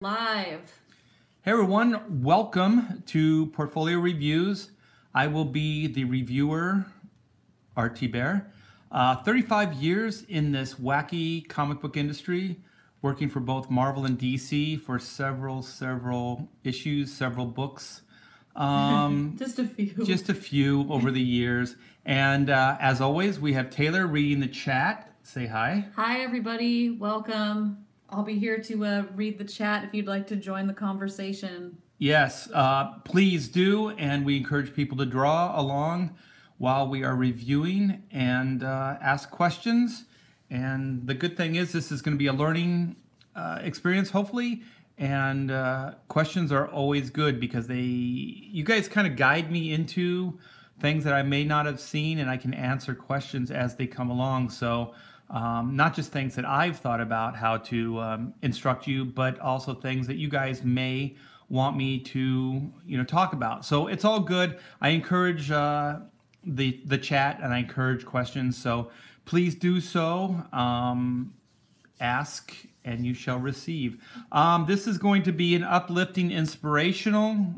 Live. Hey everyone, welcome to Portfolio Reviews. I will be the reviewer, RT Bear. 35 years in this wacky comic book industry, working for both Marvel and DC for several issues, several books. Just a few. Just a few over the years. And as always, we have Taylor reading the chat. Say hi. Hi everybody, welcome. I'll be here to read the chat if you'd like to join the conversation. Yes, please do, and we encourage people to draw along while we are reviewing and ask questions. And the good thing is this is going to be a learning experience, hopefully, and questions are always good because you guys kind of guide me into things that I may not have seen, and I can answer questions as they come along. So not just things that I've thought about how to instruct you, but also things that you guys may want me to talk about. So it's all good. I encourage the chat and I encourage questions. So please do so. Ask and you shall receive. This is going to be an uplifting, inspirational,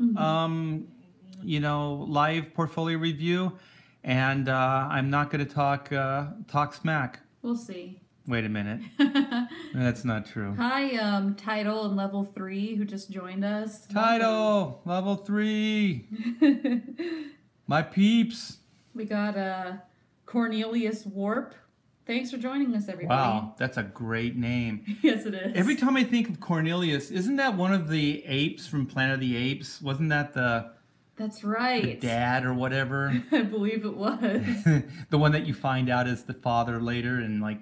live portfolio review, and I'm not going to talk smack. We'll see. Wait a minute. That's not true. Hi, Title and Level 3 who just joined us. Title, Level 3. My peeps. We got Cornelius Warp. Thanks for joining us, everybody. Wow, that's a great name. Yes, it is. Every time I think of Cornelius, isn't that one of the apes from Planet of the Apes? Wasn't that That's right. the dad or whatever? I believe it was. The one that you find out is the father later in like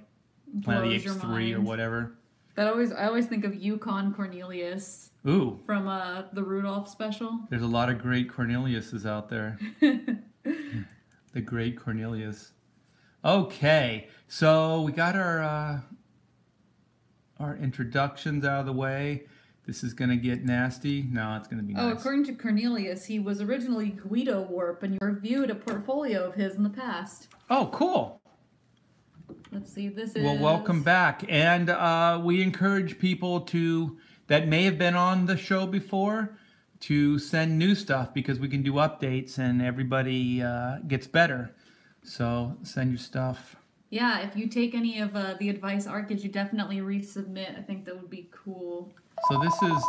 Planet of the Blows Apes your 3 or mind. whatever. I always think of Yukon Cornelius Ooh, from the Rudolph special. there's a lot of great Corneliuses out there. The great Cornelius. Okay, so we got our introductions out of the way. This is gonna get nasty. No, it's gonna be nice. Oh, according to Cornelius, he was originally Guido Warp, and you reviewed a portfolio of his in the past. Oh, cool. Let's see, this is... Well, welcome back. And we encourage people that may have been on the show before to send new stuff because we can do updates and everybody gets better. So send your stuff. Yeah, if you take any of the advice Art gives, you definitely resubmit. I think that would be cool. So this is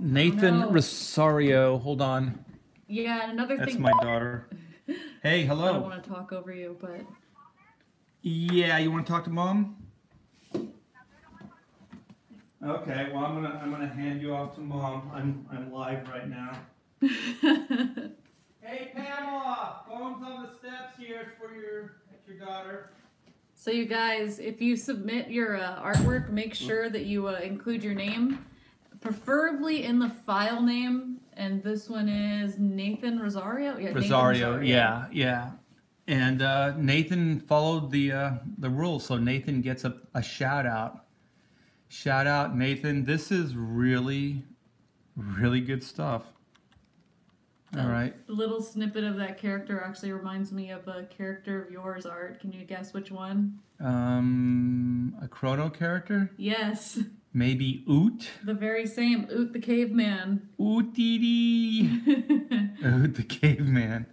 Nathan No. Rosario. Hold on. Yeah, and another That's thing... my daughter. Hey, I don't hello. want to talk over you, but... Yeah, you want to talk to Mom? Okay, well I'm gonna hand you off to Mom. I'm live right now. Hey Pamela, phone's on the steps here for your daughter. So you guys, if you submit your artwork, make sure that you include your name, preferably in the file name. And this one is Nathan Rosario. Yeah, Rosario, yeah. And Nathan followed the rules, so Nathan gets a shout out. Shout out, Nathan. This is really, really good stuff. All right. A little snippet of that character actually reminds me of a character of yours, Art. Can you guess which one? A Chrono character? Yes. Maybe Oot? The very same. Oot the Caveman. Oot-dee-dee. Oot the Caveman.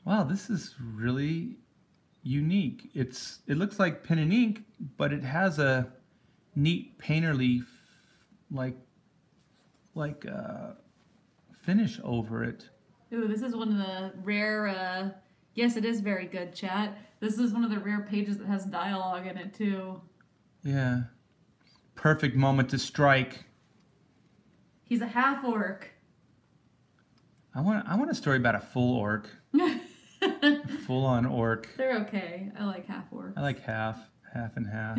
Wow, this is really unique. It looks like pen and ink, but it has a neat painterly finish over it. Ooh, this is one of the rare, yes, it is very good, chat. This is one of the rare pages that has dialogue in it, too. Yeah. Perfect moment to strike. He's a half-orc. I want a story about a full orc. Full-on orc. They're okay. I like half-orcs. I like half and half.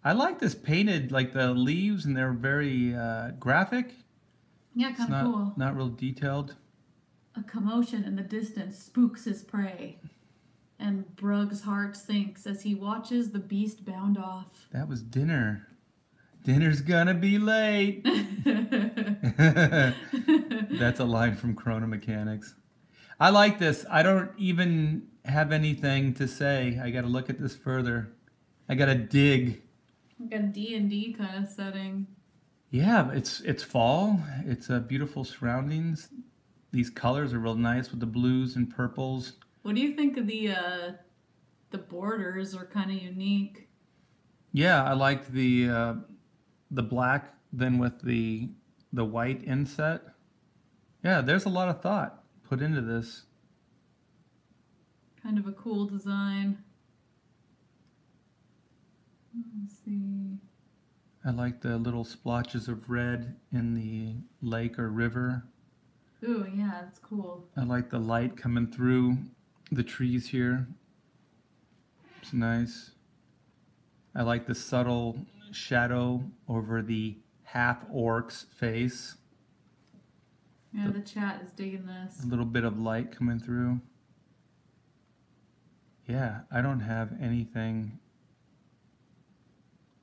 I like this painted, like the leaves, and they're very graphic. Yeah, kind of cool. Not real detailed. A commotion in the distance spooks his prey, and Brug's heart sinks as he watches the beast bound off. That was dinner. Dinner's gonna be late. That's a line from Chrono Mechanics. I like this. I don't even have anything to say. I gotta look at this further. I gotta dig. Like a D&D kind of setting. Yeah, it's fall. It's beautiful surroundings. These colors are real nice with the blues and purples. What do you think of the borders? Are kind of unique. Yeah, I like the black then with the white inset. Yeah, there's a lot of thought put into this. Kind of a cool design. Let's see. I like the little splotches of red in the lake or river. Ooh, yeah, that's cool. I like the light coming through the trees here. It's nice. I like the subtle shadow over the half-orc's face. Yeah, the chat is digging this. A little bit of light coming through. Yeah, I don't have anything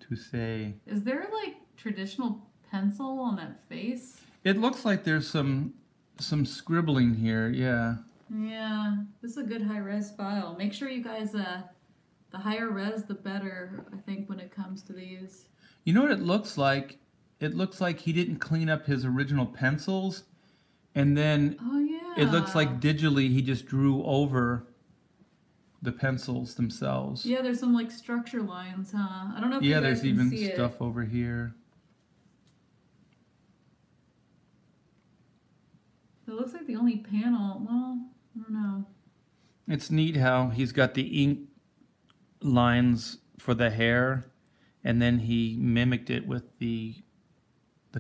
to say. Is there like traditional pencil on that face? It looks like there's some scribbling here, yeah. Yeah, this is a good high-res file. Make sure you guys, the higher res, the better, I think, when it comes to these. You know what it looks like? It looks like he didn't clean up his original pencils, and then Oh, yeah. it looks like digitally he just drew over the pencils themselves. Yeah, there's some like structure lines, huh? I don't know if you Yeah, guys there's can even see stuff over here. It looks like the only panel. Well, I don't know. It's neat how he's got the ink lines for the hair, and then he mimicked it with the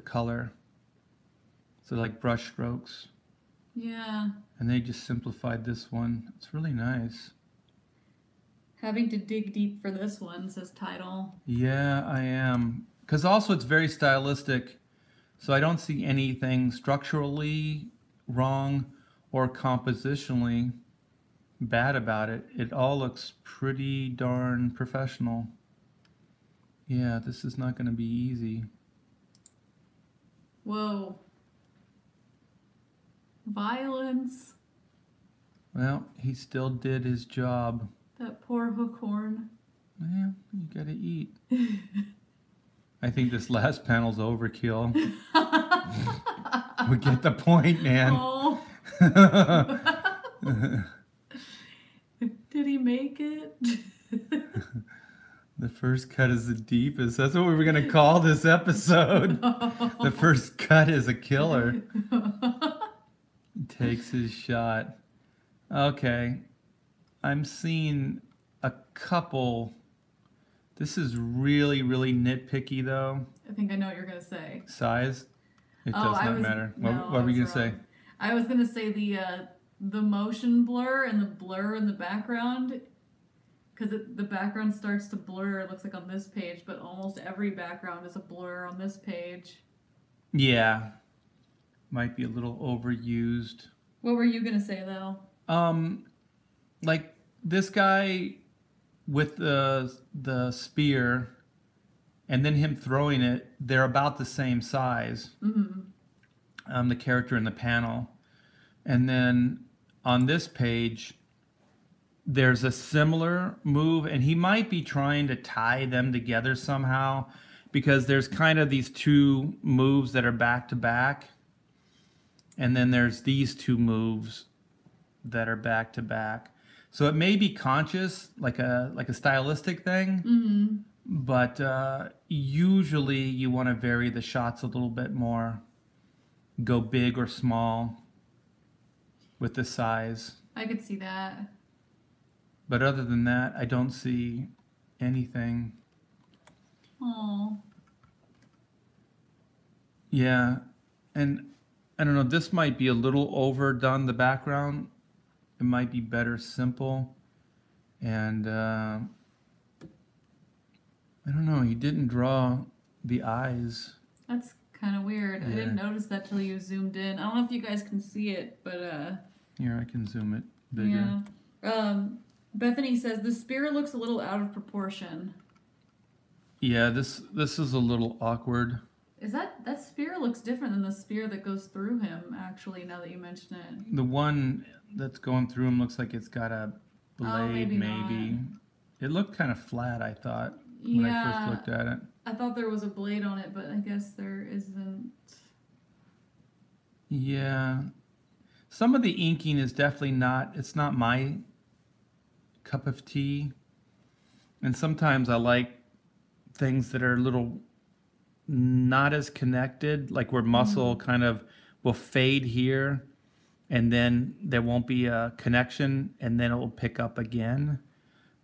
color. So like brush strokes. Yeah. And they just simplified this one. It's really nice. Having to dig deep for this one, says title. Yeah, I am. Because also it's very stylistic. So I don't see anything structurally wrong or compositionally bad about it. It all looks pretty darn professional. Yeah, this is not going to be easy. Whoa. Violence. Well, he still did his job. That poor hook horn. Yeah, you gotta eat. I think this last panel's overkill. We get the point, man. Oh. Did he make it? The first cut is the deepest. That's what we were gonna call this episode. The first cut is a killer. He takes his shot. Okay. I'm seeing a couple. This is really, really nitpicky, though. I think I know what you're going to say. Size? It does not matter. No, what were you going to say? I was going to say the motion blur and the blur in the background. Because the background starts to blur, it looks like on this page, but almost every background is a blur on this page. Yeah. Might be a little overused. What were you going to say, though? Like this guy with the spear and then him throwing it, they're about the same size. Mm-hmm. The character in the panel. And then on this page, there's a similar move, and he might be trying to tie them together somehow because there's kind of these two moves that are back to back. And then there's these two moves that are back to back. So it may be conscious, like a stylistic thing, mm-hmm. But usually you want to vary the shots a little bit more. Go big or small with the size. I could see that. But other than that, I don't see anything. Oh. Yeah, and I don't know, this might be a little overdone, the background. It might be better simple. And I don't know, he didn't draw the eyes. That's kind of weird. Yeah. I didn't notice that till you zoomed in. I don't know if you guys can see it, but Here, I can zoom it bigger. Yeah. Bethany says the spear looks a little out of proportion. Yeah, this is a little awkward. Is that spear looks different than the spear that goes through him, actually, now that you mention it. The one that's going through him looks like it's got a blade, maybe. It looked kind of flat, I thought, when I first looked at it. I thought there was a blade on it, but I guess there isn't. Yeah. Some of the inking is definitely not, it's not my cup of tea. And sometimes I like things that are a little not as connected, like where muscle kind of will fade here and then there won't be a connection and then it will pick up again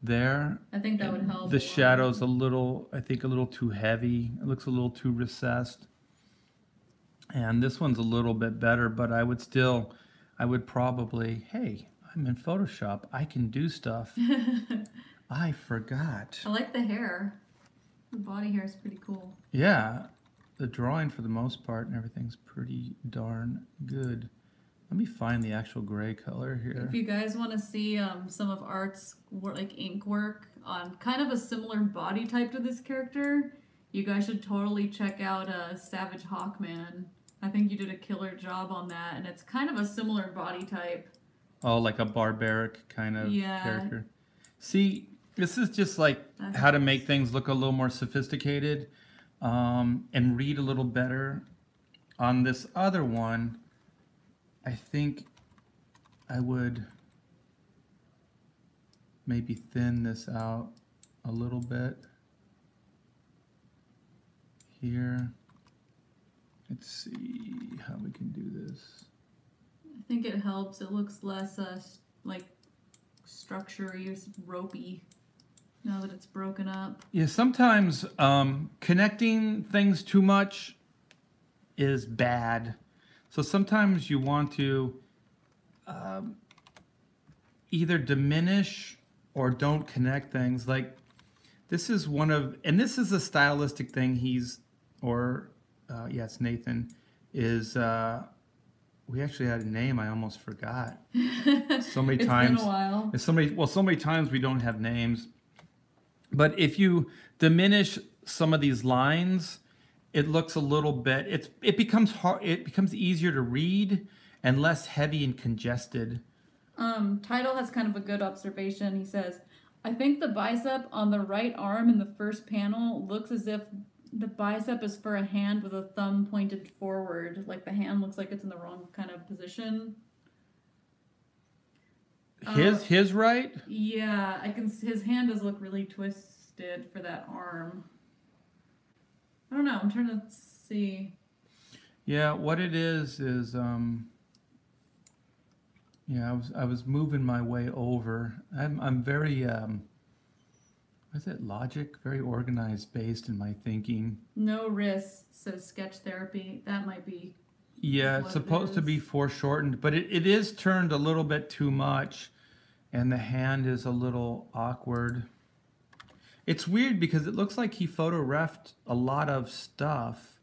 there. I think that would help. The shadow's a little, I think, a little too heavy. It looks a little too recessed. And this one's a little bit better, but I would probably, hey, I'm in Photoshop. I can do stuff. I forgot. I like the hair. The body hair is pretty cool. Yeah, the drawing for the most part and everything's pretty darn good. Let me find the actual gray color here. If you guys want to see some of Art's like ink work on kind of a similar body type to this character, you guys should totally check out Savage Hawkman. I think you did a killer job on that, and it's kind of a similar body type. Oh, like a barbaric kind of Yeah. character. See, this is just like how to make things look a little more sophisticated and read a little better. On this other one, I think I would maybe thin this out a little bit here. Let's see how we can do this. I think it helps. It looks less like structure-y, ropey now that it's broken up. Yeah, sometimes connecting things too much is bad. So sometimes you want to either diminish or don't connect things. Like this is one of, and this is a stylistic thing it's Nathan, is, we actually had a name I almost forgot. So many times. It's been a while. So many times we don't have names. But if you diminish some of these lines, it looks a little bit, it becomes hard, it becomes easier to read and less heavy and congested. Title has kind of a good observation. He says, I think the bicep on the right arm in the first panel looks as if the bicep is for a hand with a thumb pointed forward. Like the hand looks like it's in the wrong kind of position. His right? Yeah, his hand does look really twisted for that arm. I don't know. I'm trying to see. Yeah, what it is yeah, I was moving my way over. I'm very is it logic? Very organized based in my thinking. No wrist, says sketch therapy. That might be. Yeah, it's supposed to be foreshortened, but it is turned a little bit too much, and the hand is a little awkward. It's weird because it looks like he photo-refed a lot of stuff,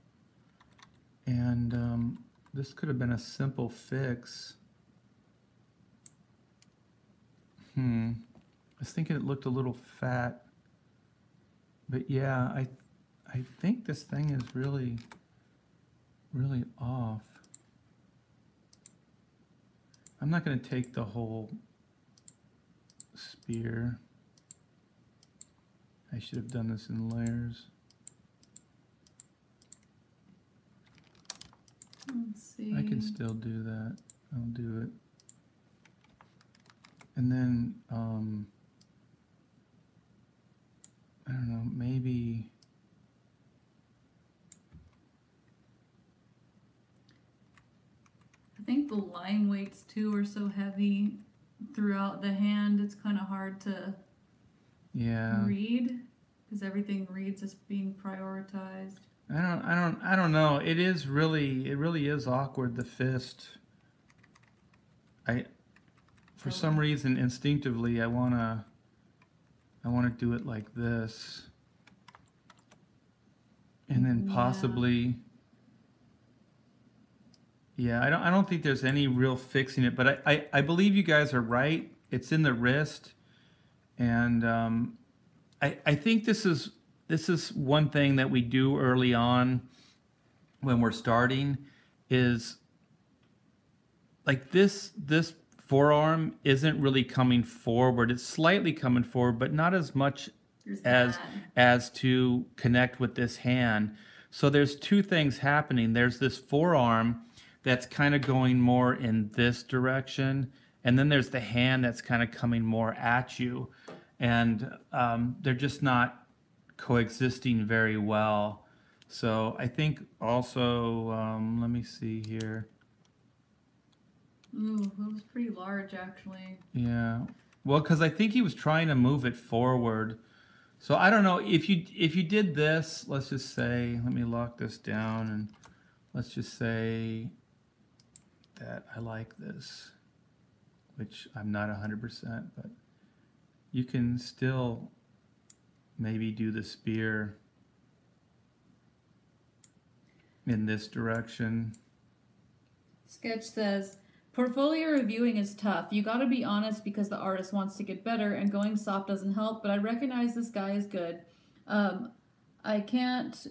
and this could have been a simple fix. I was thinking it looked a little fat, but yeah, I think this thing is really, really off. I'm not going to take the whole spear. I should have done this in layers. Let's see. I can still do that. I'll do it. And then, I don't know, maybe... I think the line weights too are so heavy throughout the hand. It's kind of hard to read because everything reads as being prioritized. I don't know. It really is awkward, the fist. For some reason, instinctively, I wanna do it like this, and then possibly, yeah. I don't think there's any real fixing it, but I believe you guys are right. It's in the wrist, and I think this is one thing that we do early on when we're starting is like this forearm isn't really coming forward. It's slightly coming forward, but not as much Here's the as hat. as to connect with this hand. So there's two things happening. There's this forearm that's kind of going more in this direction, and then there's the hand that's kind of coming more at you, and they're just not coexisting very well. So I think also, let me see here. Ooh, that was pretty large, actually. Yeah. Well, because I think he was trying to move it forward. So I don't know if you did this. Let's just say, let me lock this down, and let's just say that I like this, which I'm not 100%, but you can still maybe do the spear in this direction. Sketch says, portfolio reviewing is tough. You gotta be honest because the artist wants to get better and going soft doesn't help, but I recognize this guy is good. I can't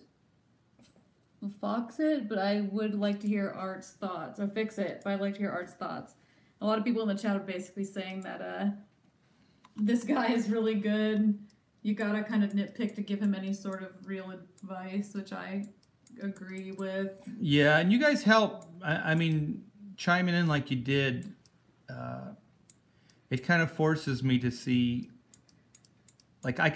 fox it, but I would like to hear Art's thoughts. Or fix it, but I'd like to hear Art's thoughts. A lot of people in the chat are basically saying that this guy is really good. You gotta kind of nitpick to give him any sort of real advice, which I agree with. Yeah, and you guys help. I mean, chiming in like you did, it kind of forces me to see, like I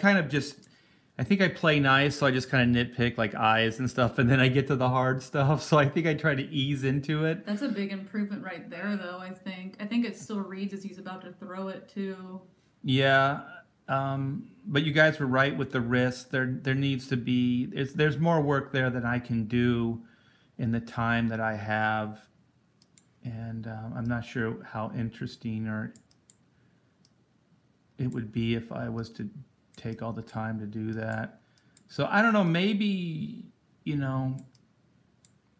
think I play nice, so I just kind of nitpick like eyes and stuff, and then I get to the hard stuff, so I think I try to ease into it. That's a big improvement right there, though, I think. I think it still reads as he's about to throw it, too. Yeah, but you guys were right with the wrist. There needs to be, there's more work there than I can do in the time that I have, and I'm not sure how interesting or it would be if I was to take all the time to do that. So I don't know, maybe, you know,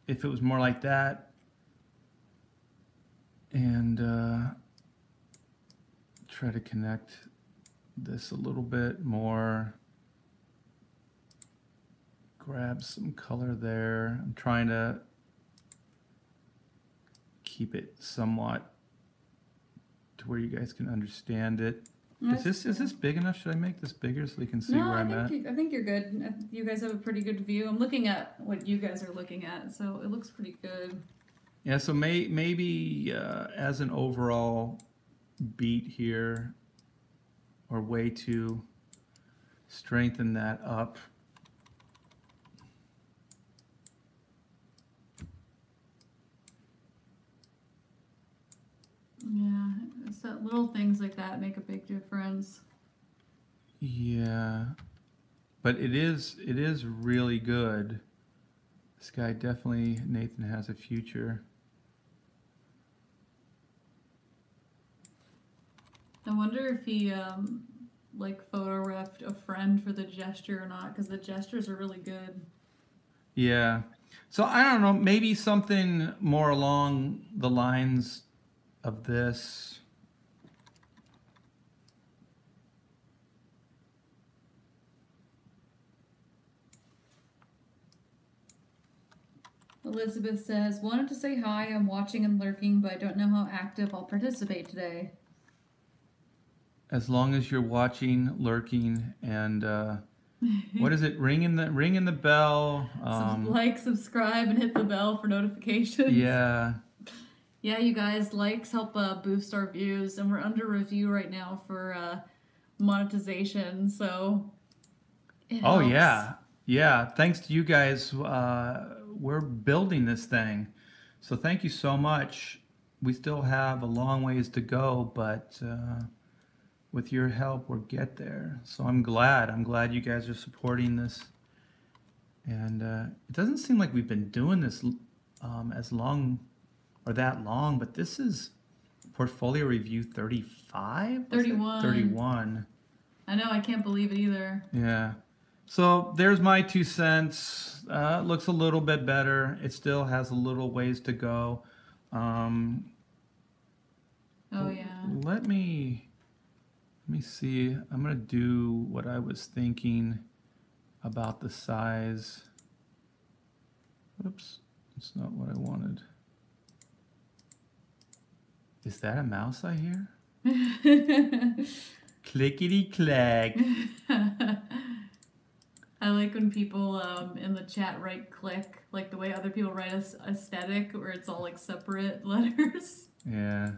if it was more like that, and try to connect this a little bit more, grab some color there. I'm trying to keep it somewhat to where you guys can understand it. Is this big enough? Should I make this bigger so you can see where I'm at? I think you're good. You guys have a pretty good view. I'm looking at what you guys are looking at, so it looks pretty good. Yeah, so maybe as an overall beat here, or way to strengthen that up. Yeah, it's that little things like that make a big difference. Yeah, but it is really good. This guy definitely, Nathan has a future. I wonder if he like photographed a friend for the gesture or not, because the gestures are really good. Yeah, so I don't know, maybe something more along the lines of this. Elizabeth says, wanted to say hi, I'm watching and lurking, but I don't know how active I'll participate today. As long as you're watching, lurking, and what is it? Ringing the bell. Like, subscribe, and hit the bell for notifications. Yeah. Yeah, you guys, likes help boost our views, and we're under review right now for monetization, so it helps. Yeah. Thanks to you guys, we're building this thing. So thank you so much. We still have a long ways to go, but with your help, we'll get there. So I'm glad you guys are supporting this. And it doesn't seem like we've been doing this as long or that long, but this is portfolio review 35? 31. 31. I know, I can't believe it either. Yeah. So there's my 2 cents. Looks a little bit better. It still has a little ways to go. Oh yeah. Let me see. I'm gonna do what I was thinking about the size. Oops, it's not what I wanted. Is that a mouse I hear? Clickety clack. I like when people in the chat write click, like the way other people write aesthetic, where it's all like separate letters. Yeah.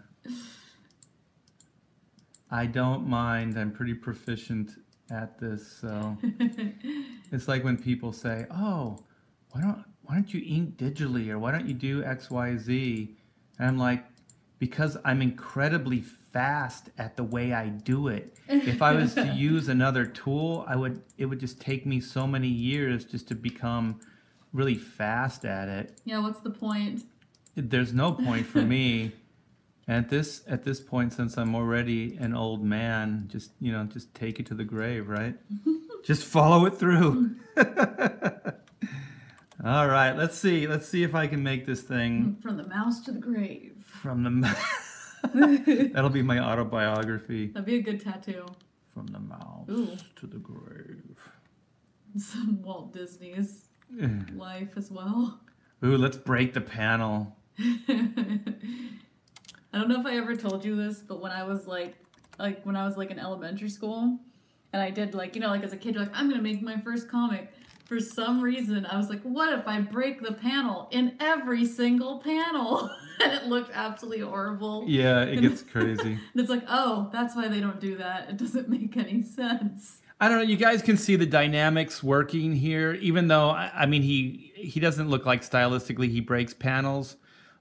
I don't mind. I'm pretty proficient at this, so it's like when people say, "Oh, why don't you ink digitally, or why don't you do X, Y, Z?" And I'm like, because I'm incredibly fast at the way I do it. If I was to use another tool, it would just take me so many years just to become really fast at it. Yeah, what's the point? There's no point for me. At this point, since I'm already an old man, just take it to the grave, right? Just follow it through. All right, let's see if I can make this thing from the mouse to the grave. From the that'll be my autobiography. That'd be a good tattoo. From the mouse to the grave. Some Walt Disney's life as well. Ooh, let's break the panel. I don't know if I ever told you this, but when I was like in elementary school, and I did like as a kid, you're like, I'm gonna make my first comic. For some reason, I was like, what if I break the panel in every single panel? And it looked absolutely horrible. Yeah, it gets crazy. And it's like, oh, that's why they don't do that. It doesn't make any sense. I don't know. You guys can see the dynamics working here, even though, I mean, he doesn't look like stylistically he breaks panels.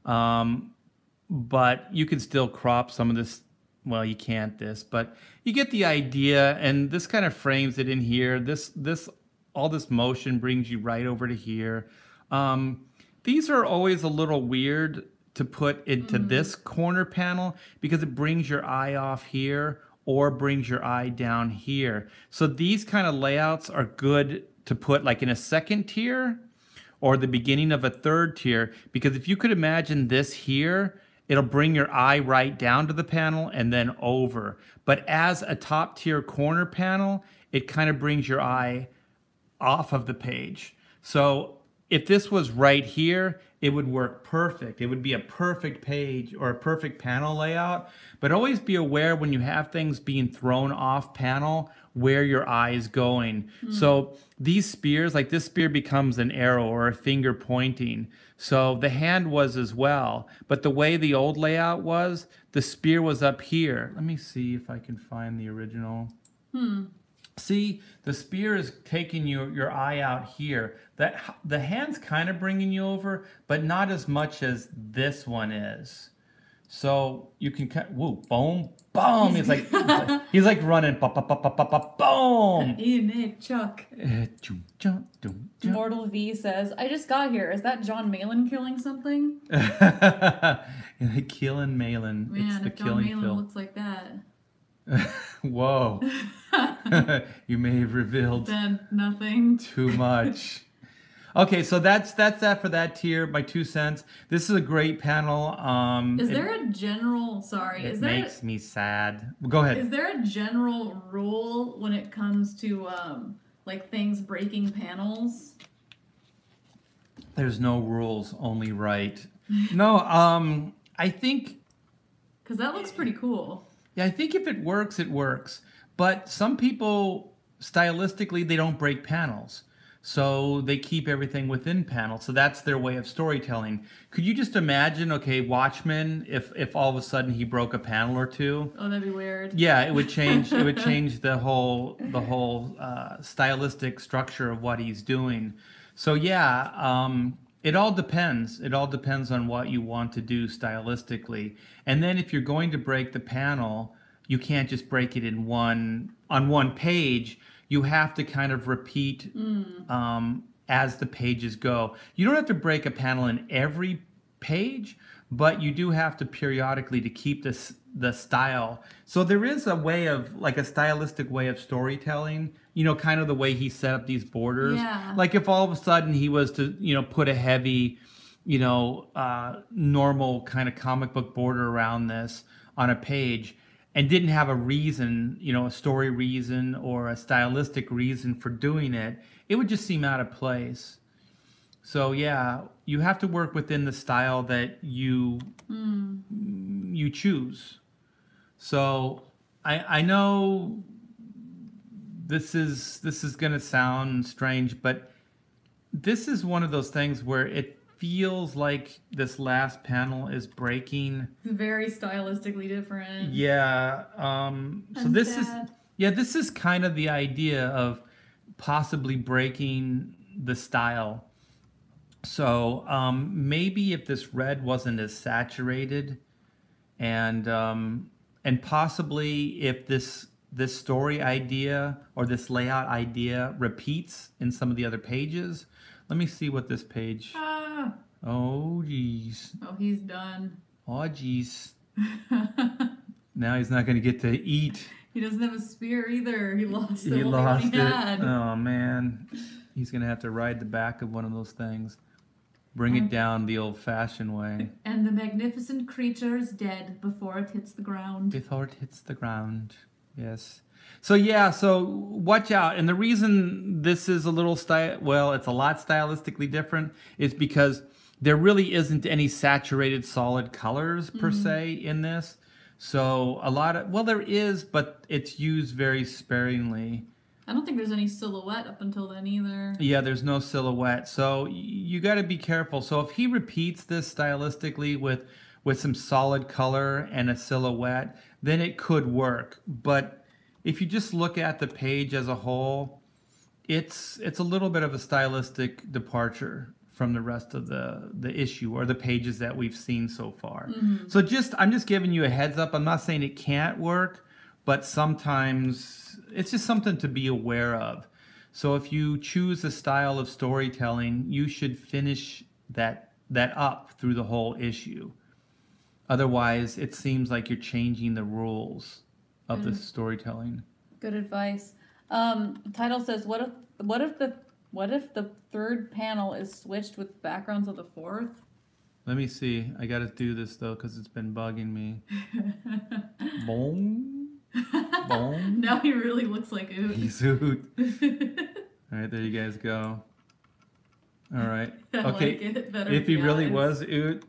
But you can still crop some of this. Well, you can't but you get the idea, and this kind of frames it in here. All this motion brings you right over to here. These are always a little weird to put into this corner panel because it brings your eye off here or brings your eye down here. So these kind of layouts are good to put like in a second tier or the beginning of a third tier, because if you could imagine this here, it'll bring your eye right down to the panel and then over. But as a top tier corner panel, it kind of brings your eye off of the page. So if this was right here, it would work perfect. It would be a perfect page or a perfect panel layout. But always be aware when you have things being thrown off panel where your eye is going. So these spears, like this spear becomes an arrow or a finger pointing. So the hand was as well. But the way the old layout was, the spear was up here. Let me see if I can find the original. See, the spear is taking your eye out here. The hand's kind of bringing you over, but not as much as this one is. So you can whoa, boom, boom. He's like running, boom. In Chuck. Mortal V says, I just got here. Is that John Malin killing something? Killing Malin. Man, it's the if John killing Malin Phil. looks like that. Whoa. You may have revealed then nothing too much. Okay, so that's that for that tier. My 2 cents. This is a great panel. Is there a general? It makes me sad. Go ahead. Is there a general rule when it comes to like things breaking panels? There's no rules, only right. No, I think. Because that looks pretty cool. Yeah, I think if it works, it works. But some people, stylistically, they don't break panels. So they keep everything within panels. So that's their way of storytelling. Could you just imagine, okay, Watchmen, if all of a sudden he broke a panel or two? Oh, that'd be weird. Yeah, it would change. It would change the whole stylistic structure of what he's doing. So yeah, it all depends. It all depends on what you want to do stylistically. And then if you're going to break the panel, you can't just break it on one page. You have to kind of repeat as the pages go. You don't have to break a panel in every page, but you do have to periodically to keep the style. So there is a way of, like a stylistic way of storytelling, kind of the way he set up these borders. Yeah. Like if all of a sudden he was to, put a heavy, normal kind of comic book border around this on a page, and didn't have a reason, a story reason or a stylistic reason for doing it, it would just seem out of place. So yeah, you have to work within the style that you choose. So I know this is gonna sound strange, but this is one of those things where it feels like this last panel is breaking. Very stylistically different. Yeah. So this is kind of the idea of possibly breaking the style. So maybe if this red wasn't as saturated, and possibly if this story idea or this layout idea repeats in some of the other pages. Let me see what this page. Ah. Oh geez. Oh, he's done. Oh geez. Now he's not going to get to eat. He doesn't have a spear either. He lost it. He lost it. Had. Oh man. He's going to have to ride the back of one of those things. Bring it down the old-fashioned way. And the magnificent creature is dead before it hits the ground. Before it hits the ground. Yes. So yeah, so watch out. And the reason this is a little it's a lot stylistically different is because there really isn't any saturated solid colors per se in this. So a lot of, there is, but it's used very sparingly. I don't think there's any silhouette up until then either. Yeah, there's no silhouette. So you got to be careful. So if he repeats this stylistically with some solid color and a silhouette, then it could work. But if you just look at the page as a whole, it's a little bit of a stylistic departure from the rest of the issue or the pages that we've seen so far. So I'm just giving you a heads up. I'm not saying it can't work, but sometimes it's just something to be aware of. So if you choose a style of storytelling, you should finish that up through the whole issue. Otherwise, it seems like you're changing the rules of the storytelling. Good advice. Title says, what if the third panel is switched with backgrounds of the fourth? Let me see. I got to do this though because it's been bugging me. Boom. Boom. Now he really looks like Oot. He's Oot. All right, there you guys go. All right. Okay. If he really was Oot,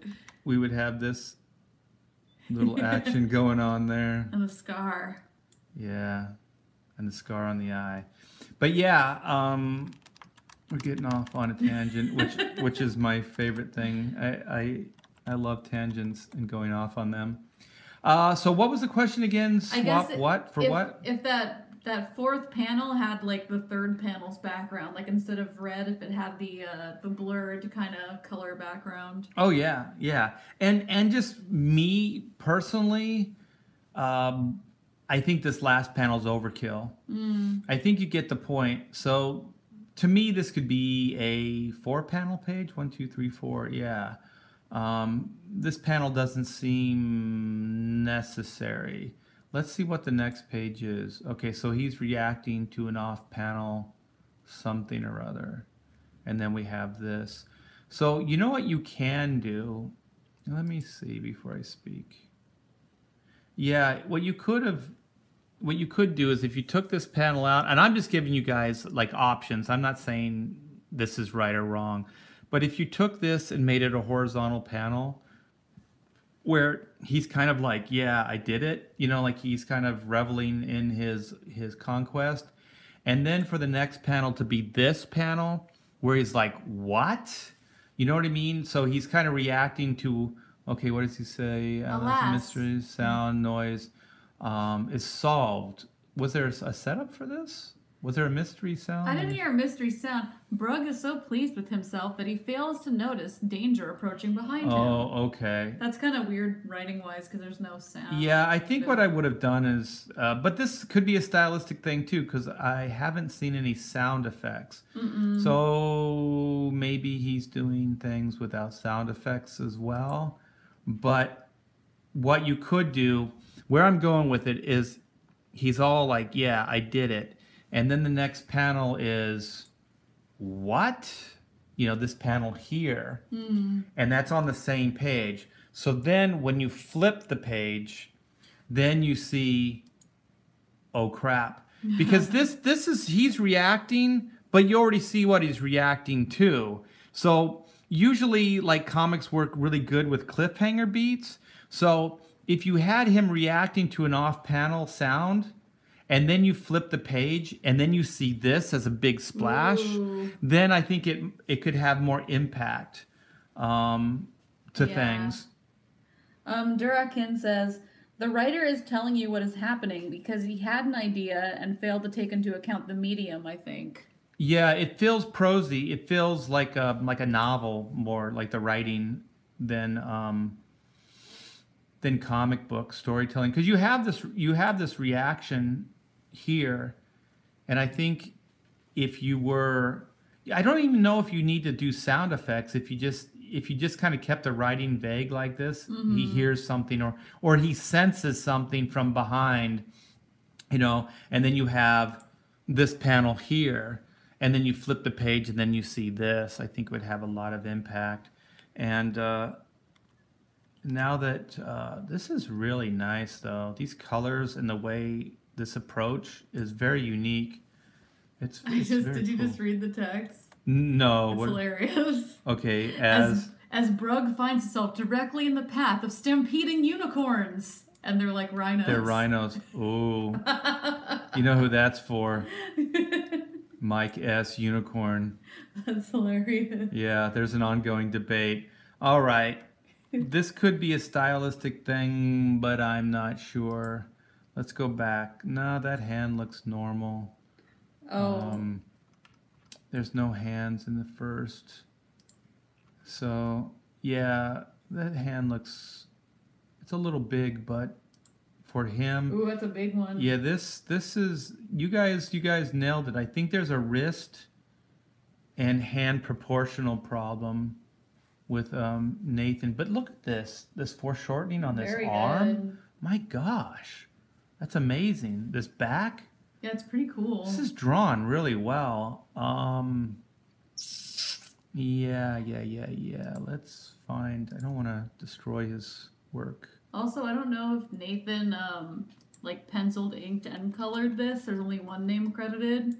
we would have this little action going on there. And the scar. Yeah. And the scar on the eye. But yeah, we're getting off on a tangent, which is my favorite thing. I love tangents and going off on them. So what was the question again? Swap what for what? If that fourth panel had like the third panel's background, like instead of red, if it had the blurred kind of color background. Oh yeah, yeah. And just me personally, I think this last panel's overkill. I think you get the point. So to me, this could be a 4-panel page. 1, 2, 3, 4. Yeah. This panel doesn't seem necessary. Let's see what the next page is. Okay, so he's reacting to an off-panel something or other. And then we have this. So you know what you can do? Let me see before I speak. Yeah, what you could do is if you took this panel out, and I'm just giving you guys like options. I'm not saying this is right or wrong. But if you took this and made it a horizontal panel where he's kind of like, yeah, I did it, you know, like he's kind of reveling in his conquest. And then for the next panel to be this panel where he's like, what? You know what I mean? So he's kind of reacting to, okay, what does he say? Mystery, sound, noise is solved. Was there a setup for this? Was there a mystery sound? I didn't hear a mystery sound. Brugg is so pleased with himself that he fails to notice danger approaching behind him. Oh, okay. That's kind of weird writing-wise because there's no sound. Yeah, I think what I would have done is... but this could be a stylistic thing, too, because I haven't seen any sound effects. So maybe he's doing things without sound effects as well. But what you could do, where I'm going with it is he's all like, yeah, I did it. And then the next panel is, what? You know, this panel here. And that's on the same page. So then when you flip the page, then you see, oh crap. Because this is, he's reacting, but you already see what he's reacting to. So usually like comics work really good with cliffhanger beats. So if you had him reacting to an off-panel sound, and then you flip the page, and then you see this as a big splash, Ooh. then I think it could have more impact to things. Durakin says, the writer is telling you what is happening because he had an idea and failed to take into account the medium, I think. Yeah, it feels prosy. It feels like a novel more, like the writing than comic book storytelling. Because you have this reaction here, and I think if you were, I don't even know if you need to do sound effects. If you just kind of kept the writing vague like this, he hears something or he senses something from behind, and then you have this panel here. And then you flip the page and then you see this. I think it would have a lot of impact. And now that this is really nice, though. These colors and the way this approach is very unique. It's Did you cool. just read the text? No. It's hilarious. Okay, as Brug finds himself directly in the path of stampeding unicorns. And they're like rhinos. They're rhinos. Ooh. You know who that's for? Mike S. Unicorn. That's hilarious. Yeah, there's an ongoing debate. All right. This could be a stylistic thing, but I'm not sure. Let's go back. No, that hand looks normal. Oh. There's no hands in the first. So, yeah, that hand looks... It's a little big, but... For him, ooh, that's a big one. Yeah, this is you guys nailed it. I think there's a wrist and hand proportional problem with Nathan. But look at this foreshortening on this Very arm. good. My gosh, that's amazing. This back. Yeah, it's pretty cool. This is drawn really well. Yeah. Let's find. I don't want to destroy his work. Also, I don't know if Nathan like penciled, inked, and colored this. There's only one name credited,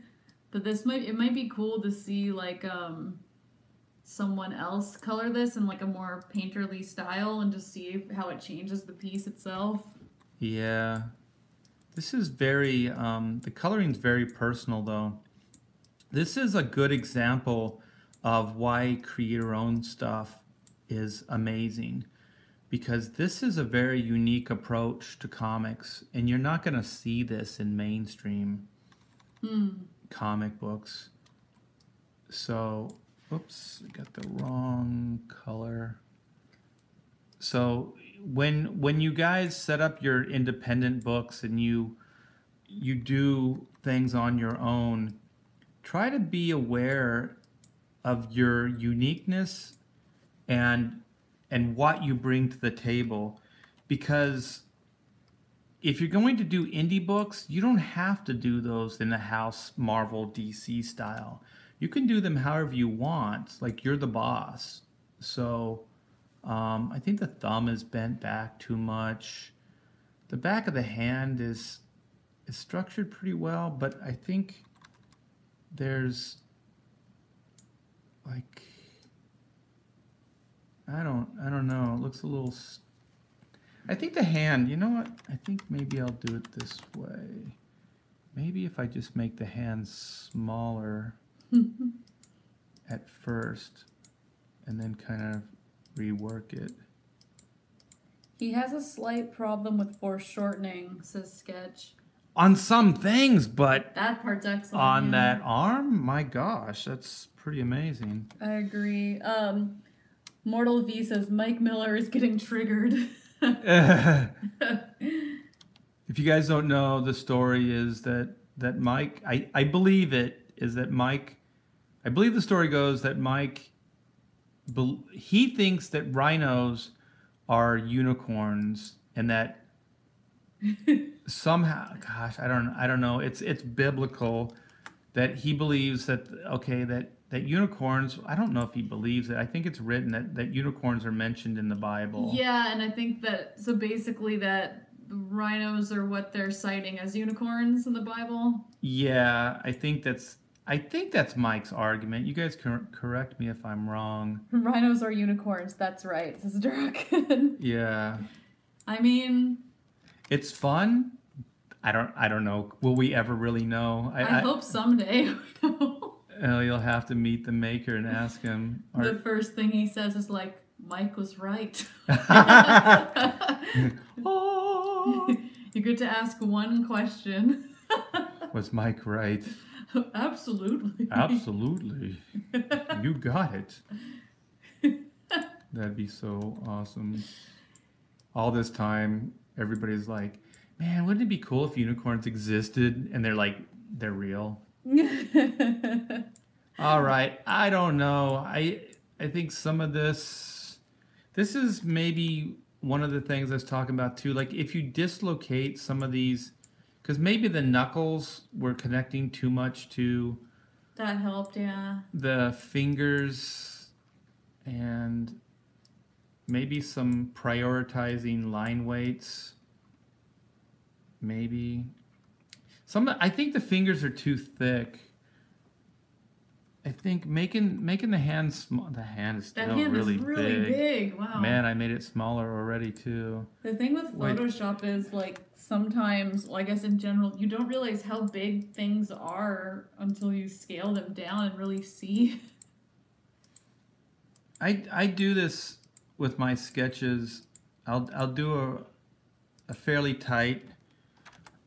but it might be cool to see like someone else color this in like a more painterly style and just see how it changes the piece itself. Yeah, this is very the coloring's very personal though. This is a good example of why creator-owned stuff is amazing. Because this is a very unique approach to comics, and you're not going to see this in mainstream comic books. So, oops, I got the wrong color. So, when you guys set up your independent books and you do things on your own, try to be aware of your uniqueness and what you bring to the table, because if you're going to do indie books, you don't have to do those in the house Marvel DC style. You can do them however you want, like you're the boss. So I think the thumb is bent back too much. The back of the hand is structured pretty well, but I think there's like, I don't know. It looks a little... I think the hand, you know what? I think maybe I'll do it this way. Maybe if I just make the hand smaller at first and then kind of rework it. He has a slight problem with foreshortening, says Sketch. On some things, but that part's excellent. On that arm, my gosh, that's pretty amazing. I agree. Mortal V says Mike Miller is getting triggered. If you guys don't know, the story is that Mike, I believe it is that Mike, I believe the story goes that Mike, he thinks that rhinos are unicorns and that somehow, gosh, I don't know, it's biblical that he believes that, okay, that unicorns, I don't know if he believes it. I think it's written that unicorns are mentioned in the Bible. Yeah, and I think that, so basically that rhinos are what they're citing as unicorns in the Bible. Yeah, I think that's Mike's argument. You guys can correct me if I'm wrong. Rhinos are unicorns, that's right, says Draken. Yeah. I mean, It's fun. I don't know. Will we ever really know? I hope someday. You'll have to meet the maker and ask him. The first thing he says is like, Mike was right. Oh. You get to ask one question. Was Mike right? Absolutely. Absolutely. You got it. That'd be so awesome. All this time, everybody's like, man, wouldn't it be cool if unicorns existed? And they're like, they're real. All right. I don't know. I think some of this is maybe one of the things I was talking about too. Like if you dislocate some of these, because maybe the knuckles were connecting too much to that helped, yeah. The fingers, and maybe some prioritizing line weights. Maybe I think the fingers are too thick. I think making the hand small. The hand is still really big. Wow. Man, I made it smaller already too. The thing with Photoshop is like sometimes, well, I guess in general, you don't realize how big things are until you scale them down and really see. I do this with my sketches. I'll do a fairly tight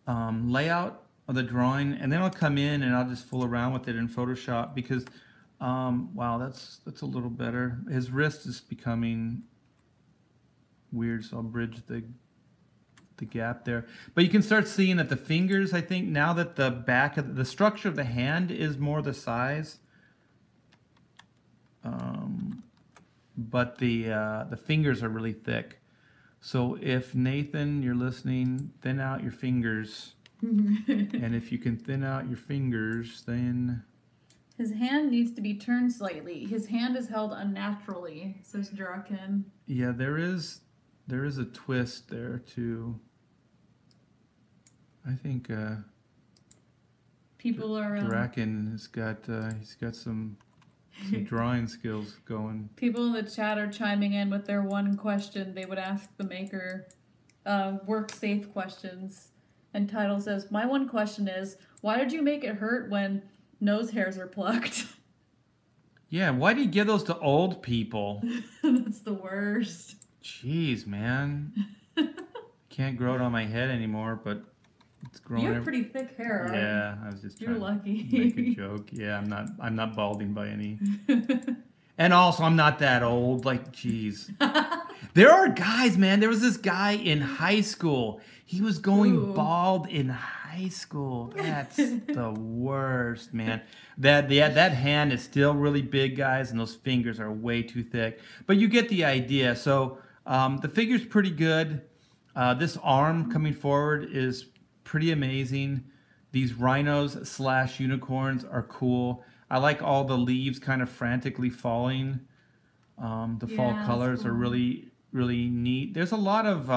layout of the drawing, and then I'll come in and I'll just fool around with it in Photoshop because wow, that's a little better. His wrist is becoming weird, so I'll bridge the gap there. But you can start seeing that the fingers, I think now that the back of the structure of the hand is more the size, but the fingers are really thick. So if Nathan, you're listening, thin out your fingers. And if you can thin out your fingers, then... His hand needs to be turned slightly. His hand is held unnaturally, says Draken. Yeah, there is a twist there, too. I think people are... Draken has got, he's got some drawing skills going. People in the chat are chiming in with their one question they would ask the maker. Work safe questions. And Title says, my one question is, why did you make it hurt when nose hairs are plucked? Yeah, why do you give those to old people? That's the worst. Jeez, man. Can't grow it on my head anymore, but it's growing. You have pretty thick hair, right? Yeah, I was just You're lucky. to make a joke. Yeah, I'm not balding by any. And also, I'm not that old. Like, jeez. There are guys, man. There was this guy in high school. He was going bald in high school. That's the worst, man. That hand is still really big, guys, and those fingers are way too thick. But you get the idea. So the figure's pretty good. This arm coming forward is pretty amazing. These rhinos / unicorns are cool. I like all the leaves kind of frantically falling. The fall colors are really, really neat. There's a lot of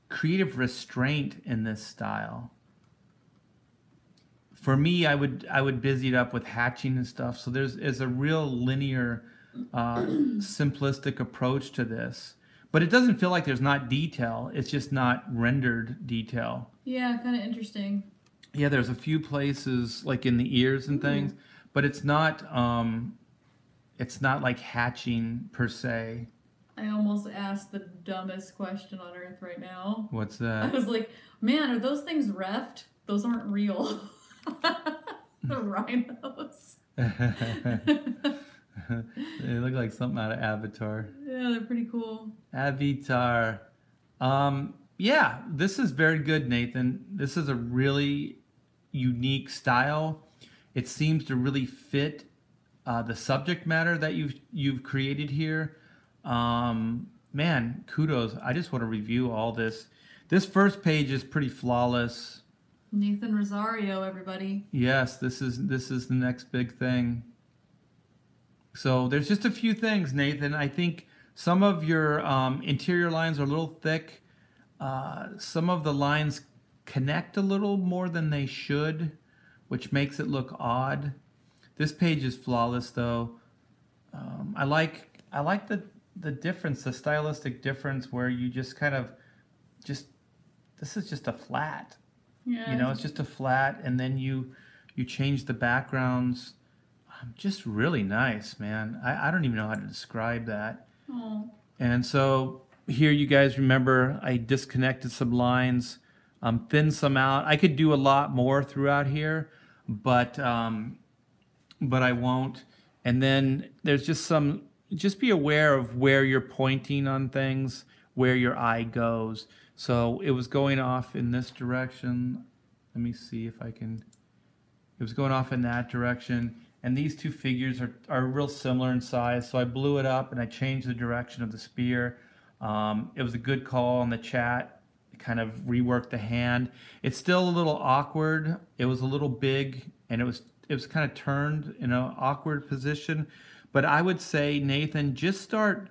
creative restraint in this style. For me, I would busy it up with hatching and stuff. So there's a real linear, simplistic approach to this. But it doesn't feel like there's not detail. It's just not rendered detail. Yeah, kind of interesting. Yeah, there's a few places like in the ears and things, but it's not like hatching per se. I almost asked the dumbest question on earth right now. What's that? I was like, man, are those things reffed? Those aren't real. The rhinos. They look like something out of Avatar. Yeah, they're pretty cool. Avatar. Yeah, this is very good, Nathan. This is a really unique style. It seems to really fit the subject matter that you've created here. Man, kudos. I just want to review all this. This first page is pretty flawless. Nathan Rosario, everybody. Yes, this is the next big thing. So there's just a few things, Nathan. I think some of your interior lines are a little thick. Some of the lines connect a little more than they should, which makes it look odd. This page is flawless, though. I like the difference, the stylistic difference, where you just kind of this is just a flat. Yeah. You know, it's just a flat, and then you change the backgrounds. Just really nice, man. I don't even know how to describe that. Oh. And so here, you guys remember I disconnected some lines, thinned some out. I could do a lot more throughout here, but I won't. And then there's just be aware of where you're pointing on things, where your eye goes. So it was going off in this direction. Let me see if I can. It was going off in that direction. And these two figures are real similar in size. So I blew it up and I changed the direction of the spear. It was a good call on the chat. It kind of reworked the hand. It's still a little awkward. It was a little big, and it was kind of turned in an awkward position. But I would say, Nathan, just look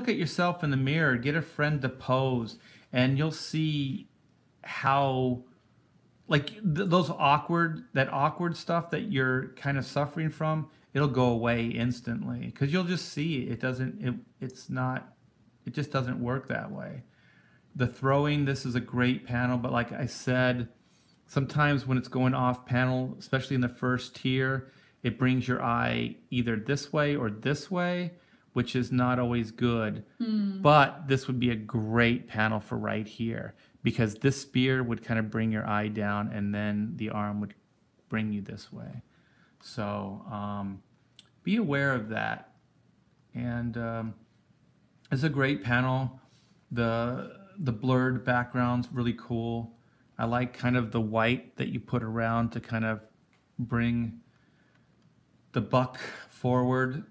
at yourself in the mirror, get a friend to pose, and you'll see how, like, that awkward stuff that you're kind of suffering from, it'll go away instantly, because you'll just see it just doesn't work that way. The throwing, this is a great panel, but like I said, sometimes when it's going off panel, especially in the first tier, it brings your eye either this way or this way, which is not always good. But this would be a great panel for right here, because this spear would kind of bring your eye down, and then the arm would bring you this way. So be aware of that. And it's a great panel. The blurred background's really cool. I like kind of the white that you put around to kind of bring the buck forward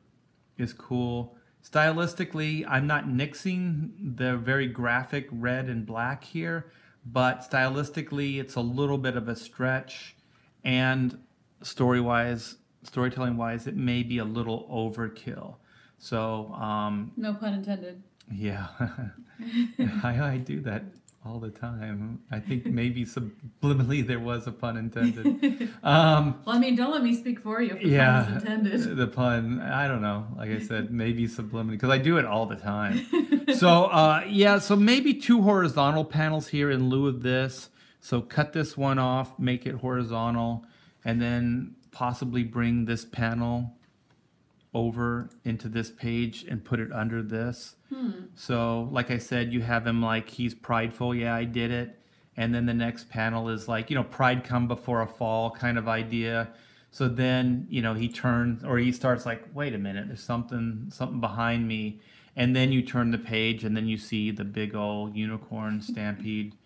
is cool. Stylistically, I'm not nixing the very graphic red and black here, but stylistically, it's a little bit of a stretch, and storytelling-wise, it may be a little overkill. So, no pun intended. Yeah, I do that all the time. I think maybe subliminally there was a pun intended. Well, I mean, don't let me speak for you if the pun is intended. The pun, I don't know. Like I said, maybe subliminally, because I do it all the time. So, so maybe 2 horizontal panels here in lieu of this. So cut this one off, make it horizontal, and then possibly bring this panel over into this page and put it under this. So like I said, you have him like he's prideful. Yeah, I did it. And then the next panel is like, pride come before a fall kind of idea. So then, he turns, or he starts like, wait a minute, there's something behind me. And then you turn the page and then you see the big old unicorn stampede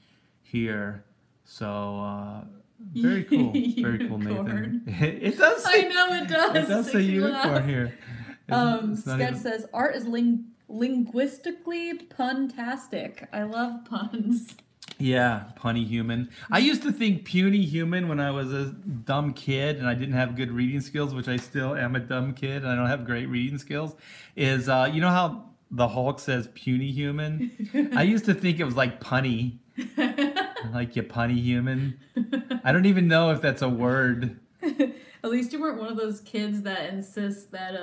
here. So very cool. Very cool, Nathan. It does say, I know it does. It does say unicorn here. Sketch says, art is linguistically puntastic. I love puns. Yeah, punny human. I used to think puny human when I was a dumb kid and I didn't have good reading skills, which I still am a dumb kid and I don't have great reading skills, is, you know how the Hulk says puny human? I used to think it was like punny. Like you punny human. I don't even know if that's a word. At least you weren't one of those kids that insists that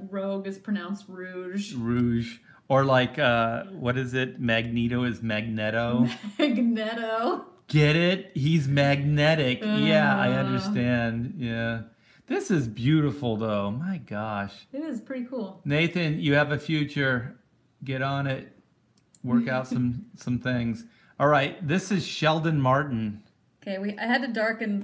rogue is pronounced rouge. Rouge. Or like, what is it? Magneto is Magneto. Magneto. Get it? He's magnetic. Yeah, I understand. Yeah. This is beautiful, though. My gosh. It is pretty cool. Nathan, you have a future. Get on it. Work out some things. All right. This is Sheldon Martin. Okay, we had to darken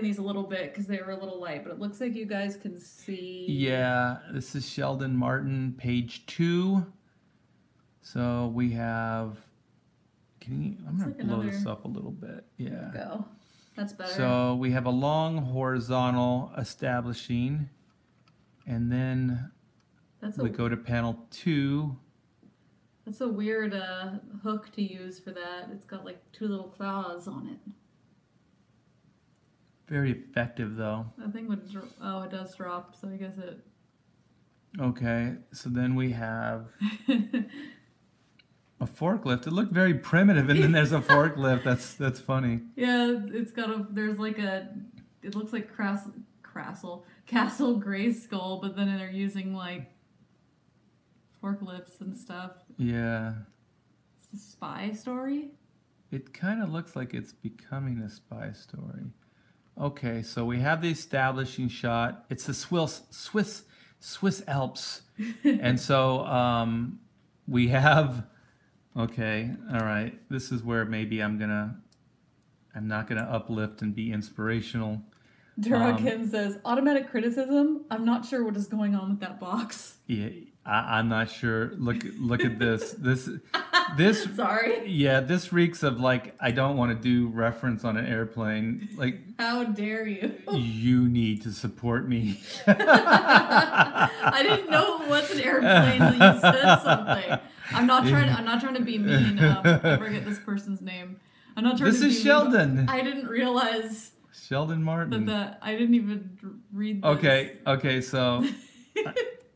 these a little bit because they were a little light, but it looks like you guys can see. Yeah, this is Sheldon Martin, page 2. So we have, I'm going to blow this up a little bit. Yeah. There we go. That's better. So we have a long horizontal establishing, and then we go to panel 2. That's a weird hook to use for that. It's got like 2 little claws on it. Very effective, though. That thing would, it does drop, so I guess it... Okay, so then we have a forklift. It looked very primitive, and then there's a forklift. That's funny. Yeah, it's got there's like it looks like Castle Grayskull, but then they're using like forklifts and stuff. Yeah. It's a spy story? It kind of looks like it's becoming a spy story. Okay, so we have the establishing shot. It's the Swiss Alps. And so we have, okay, all right. This is where maybe I'm not gonna uplift and be inspirational. Durakin says, automatic criticism? I'm not sure what is going on with that box. Yeah, I'm not sure. Look at this. This Sorry. Yeah, this reeks of like I don't want to do reference on an airplane. Like, how dare you? You need to support me. I didn't know it was an airplane until you said something. I'm not trying to be mean. I forget this person's name. I'm not trying this to be is Sheldon. Mean. I didn't realize Sheldon Martin. That I didn't even read this. Okay, so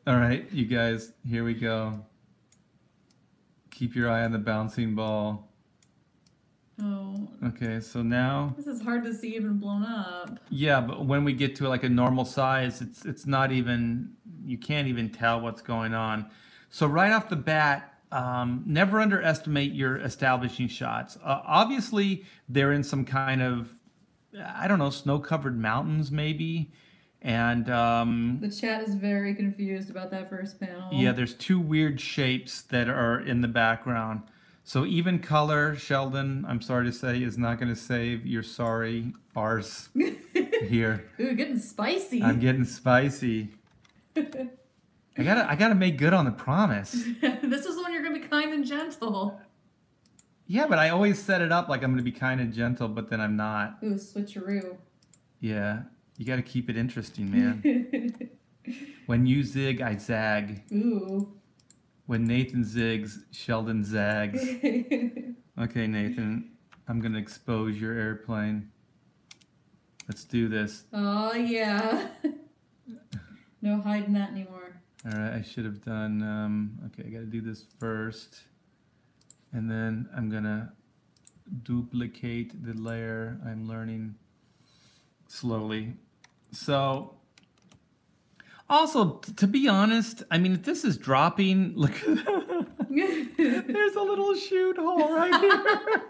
all right, you guys, here we go. Keep your eye on the bouncing ball. Oh. Okay, so now this is hard to see even blown up. Yeah, but when we get to like a normal size, it's not even, you can't even tell what's going on. So right off the bat, never underestimate your establishing shots. Obviously, they're in some kind of, I don't know, snow-covered mountains maybe. And the chat is very confused about that first panel. Yeah, there's two weird shapes that are in the background. So even color, Sheldon, I'm sorry to say, is not going to save your sorry arse here. Ooh, getting spicy. I'm getting spicy. I gotta make good on the promise. This is when you're gonna be kind and gentle. Yeah, but I always set it up like I'm gonna be kind and gentle, but then I'm not. Ooh, switcheroo. Yeah, you gotta keep it interesting, man. When you zig, I zag. Ooh. When Nathan zigs, Sheldon zags. Okay, Nathan, I'm gonna expose your airplane. Let's do this. Oh yeah. No hiding that anymore. All right, I should have done, okay, I gotta do this first. And then I'm gonna duplicate the layer. I'm learning slowly. So, also, to be honest, I mean, if this is dropping, look, there's a little chute hole right here.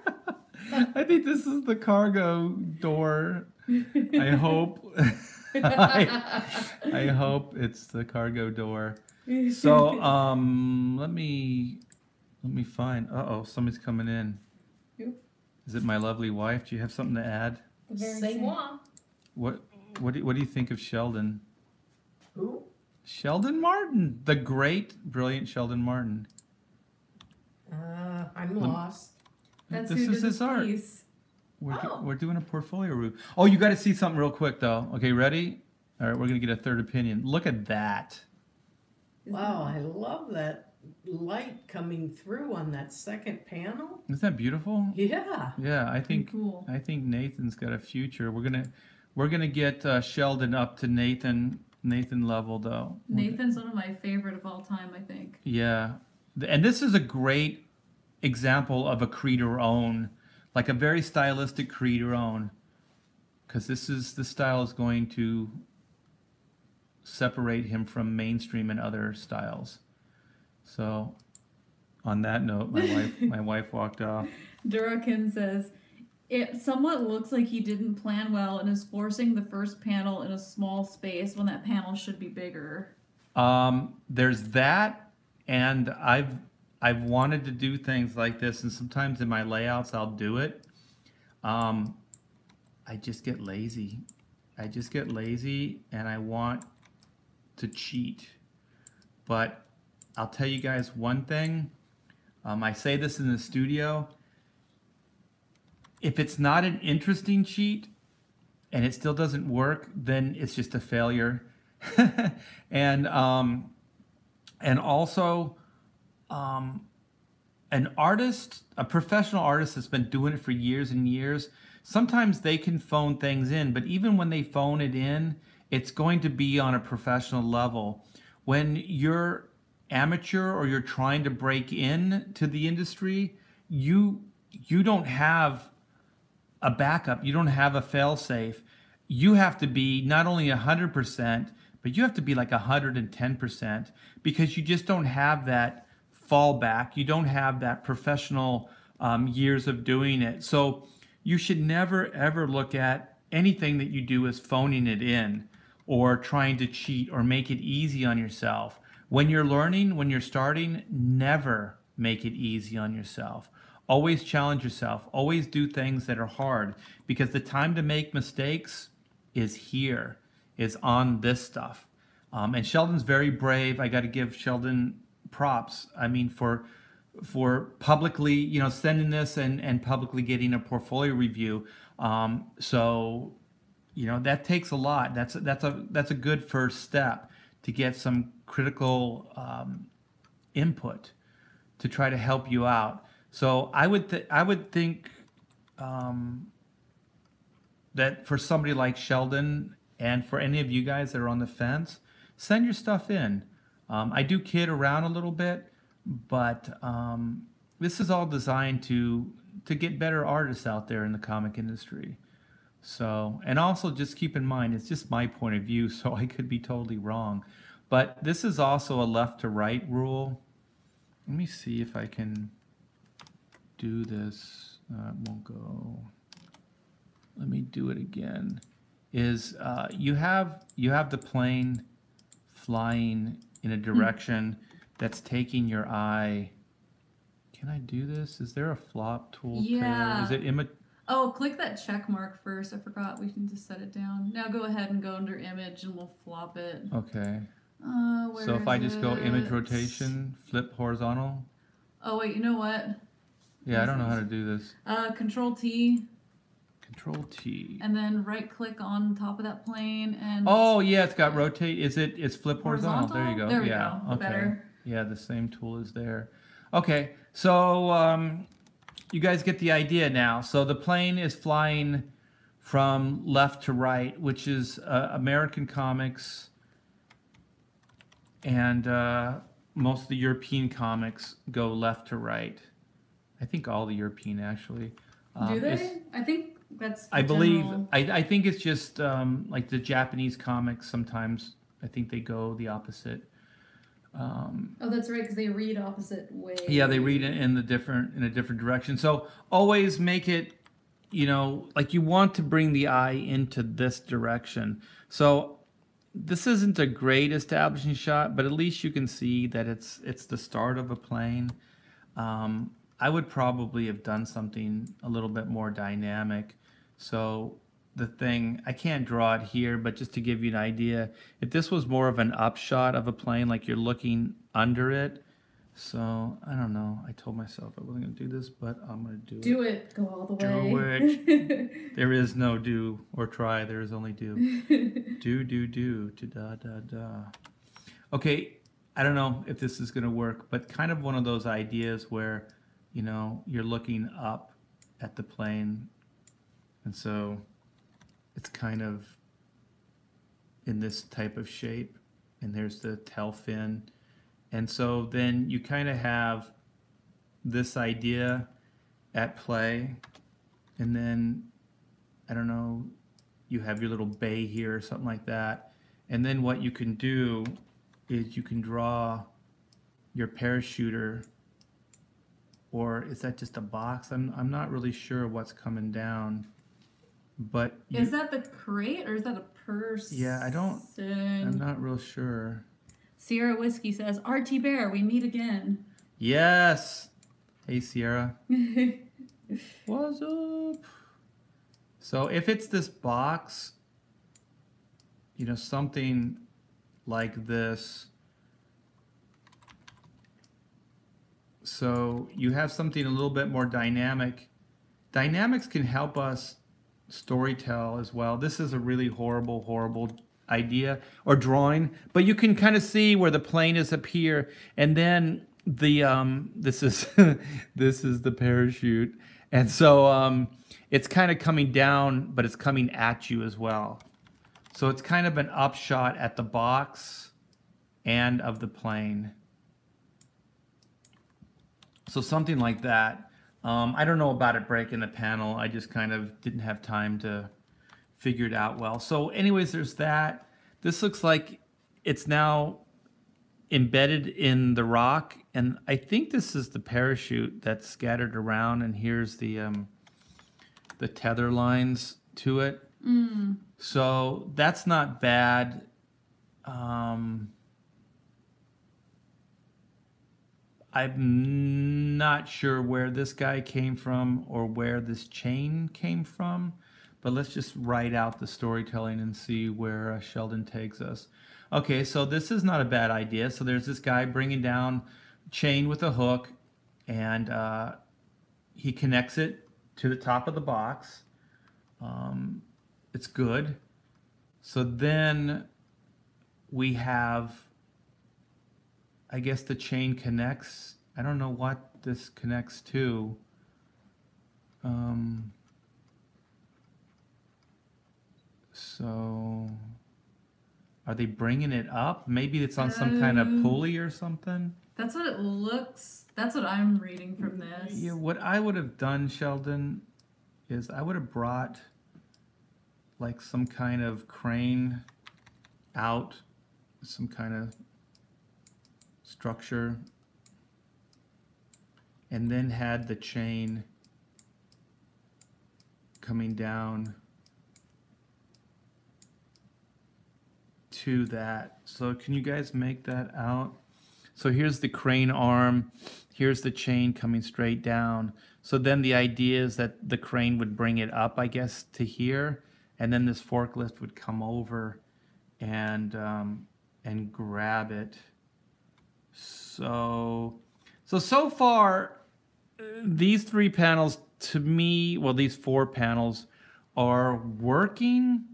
I think this is the cargo door. I hope. I hope it's the cargo door. So, let me find. Somebody's coming in. Who? Is it my lovely wife? Do you have something to add? Say moi. What do you think of Sheldon? Who? Sheldon Martin, the great, brilliant Sheldon Martin. I'm lost. That's This who is did his art. piece. We're doing a portfolio review. Oh, you got to see something real quick though. Okay, ready? All right, we're gonna get a third opinion. Look at that. Wow, I love that light coming through on that second panel. Isn't that beautiful? Yeah. Yeah, I think Cool. I think Nathan's got a future. We're gonna get Sheldon up to Nathan level though. Nathan's one of my favorite of all time, I think. Yeah, and this is a great example of a creator own, like a very stylistic creator own, because the style is going to separate him from mainstream and other styles. So, on that note, my wife walked off. Durakin says, it somewhat looks like he didn't plan well and is forcing the first panel in a small space when that panel should be bigger. There's that, and I've wanted to do things like this, and sometimes in my layouts I'll do it. I just get lazy. And I want to cheat. But I'll tell you guys one thing. I say this in the studio. If it's not an interesting cheat and it still doesn't work, then it's just a failure. and also, an artist, a professional artist that's been doing it for years and years, sometimes they can phone things in, but even when they phone it in, it's going to be on a professional level. When you're amateur or you're trying to break in to the industry, you don't have a backup. You don't have a fail-safe. You have to be not only 100%, but you have to be like 110% because you just don't have that fallback. You don't have that professional years of doing it. So you should never, ever look at anything that you do as phoning it in or trying to cheat or make it easy on yourself. When you're learning, when you're starting, never make it easy on yourself. Always challenge yourself. Always do things that are hard, because the time to make mistakes is here, is on this stuff. And Sheldon's very brave. I got to give Sheldon props. I mean, for publicly, sending this and publicly getting a portfolio review. So, that takes a lot. That's a good first step to get some critical input to try to help you out. So I would think that for somebody like Sheldon and for any of you guys that are on the fence, send your stuff in. I do kid around a little bit, but this is all designed to get better artists out there in the comic industry. So, and also just keep in mind, it's just my point of view, so I could be totally wrong. But this is also a left to right rule. Let me see if I can do this. It won't go. Let me do it again. Is you have the plane flying in a direction that's taking your eye. Can I do this? Is there a flop tool? Yeah. Is it image? Oh, click that check mark first. I forgot. We can just set it down. Now go ahead and go under image and we'll flop it. Okay. Where So if I just is go image it? rotation, flip horizontal. Oh wait, you know what? Yeah, I don't know how to do this. Control T. Control T. And then right click on top of that plane and. Oh yeah, it's got rotate. It's flip horizontal. There you go. There we yeah. go. Okay. Better. Yeah, the same tool is there. Okay, so you guys get the idea now. So the plane is flying from left to right, which is American comics, and most of the European comics go left to right. I think all the European actually. Do they? I think that's. I believe. General... I think it's just like the Japanese comics. Sometimes I think they go the opposite. Oh, that's right, because they read opposite ways. Yeah, they read it in a different direction. So always make it, like you want to bring the eye into this direction. So this isn't a great establishing shot, but at least you can see that it's the start of a plane. I would probably have done something a little bit more dynamic. So the thing, I can't draw it here, but just to give you an idea, if this was more of an upshot of a plane, like you're looking under it. So I don't know. I told myself I wasn't going to do this, but I'm going to do it. Do it. Go all the way. Do it. There is no do or try. There is only do. do, da, da, da. Okay, I don't know if this is going to work, but kind of one of those ideas where, you're looking up at the plane. And so it's kind of in this type of shape, and there's the tail fin. And so then you kind of have this idea at play, and then, I don't know, you have your little bay here or something like that. And then what you can do is you can draw your parachuter, or is that just a box? I'm not really sure what's coming down. But is that the crate or is that a person? Yeah, I'm not real sure. Sierra Whiskey says, RT Bear, we meet again. Yes. Hey, Sierra. What's up? So if it's this box, something like this. So you have something a little bit more dynamic. Dynamics can help us storytell as well. This is a really horrible idea or drawing, but you can kind of see where the plane is up here, and then the this is this is the parachute, and so it's kind of coming down, but it's coming at you as well. So it's kind of an upshot at the box and of the plane. So something like that. I don't know about it breaking the panel. I just kind of didn't have time to figure it out well. So anyways, there's that. This looks like it's now embedded in the rock, and I think this is the parachute that's scattered around, and here's the tether lines to it. So that's not bad. I'm not sure where this guy came from or where this chain came from, but let's just write out the storytelling and see where Sheldon takes us. Okay, so this is not a bad idea. So there's this guy bringing down chain with a hook, and he connects it to the top of the box. It's good. So then we have, I guess the chain connects. I don't know what this connects to. So are they bringing it up? Maybe it's on some kind of pulley or something. That's what it looks. That's what I'm reading from this. Yeah, what I would have done, Sheldon, is I would have brought like some kind of crane out, some kind of structure, and then had the chain coming down to that. So can you guys make that out? So here's the crane arm, here's the chain coming straight down. So then the idea is that the crane would bring it up, I guess, to here, and then this forklift would come over and grab it. So far, these three panels to me, well, these four panels are working.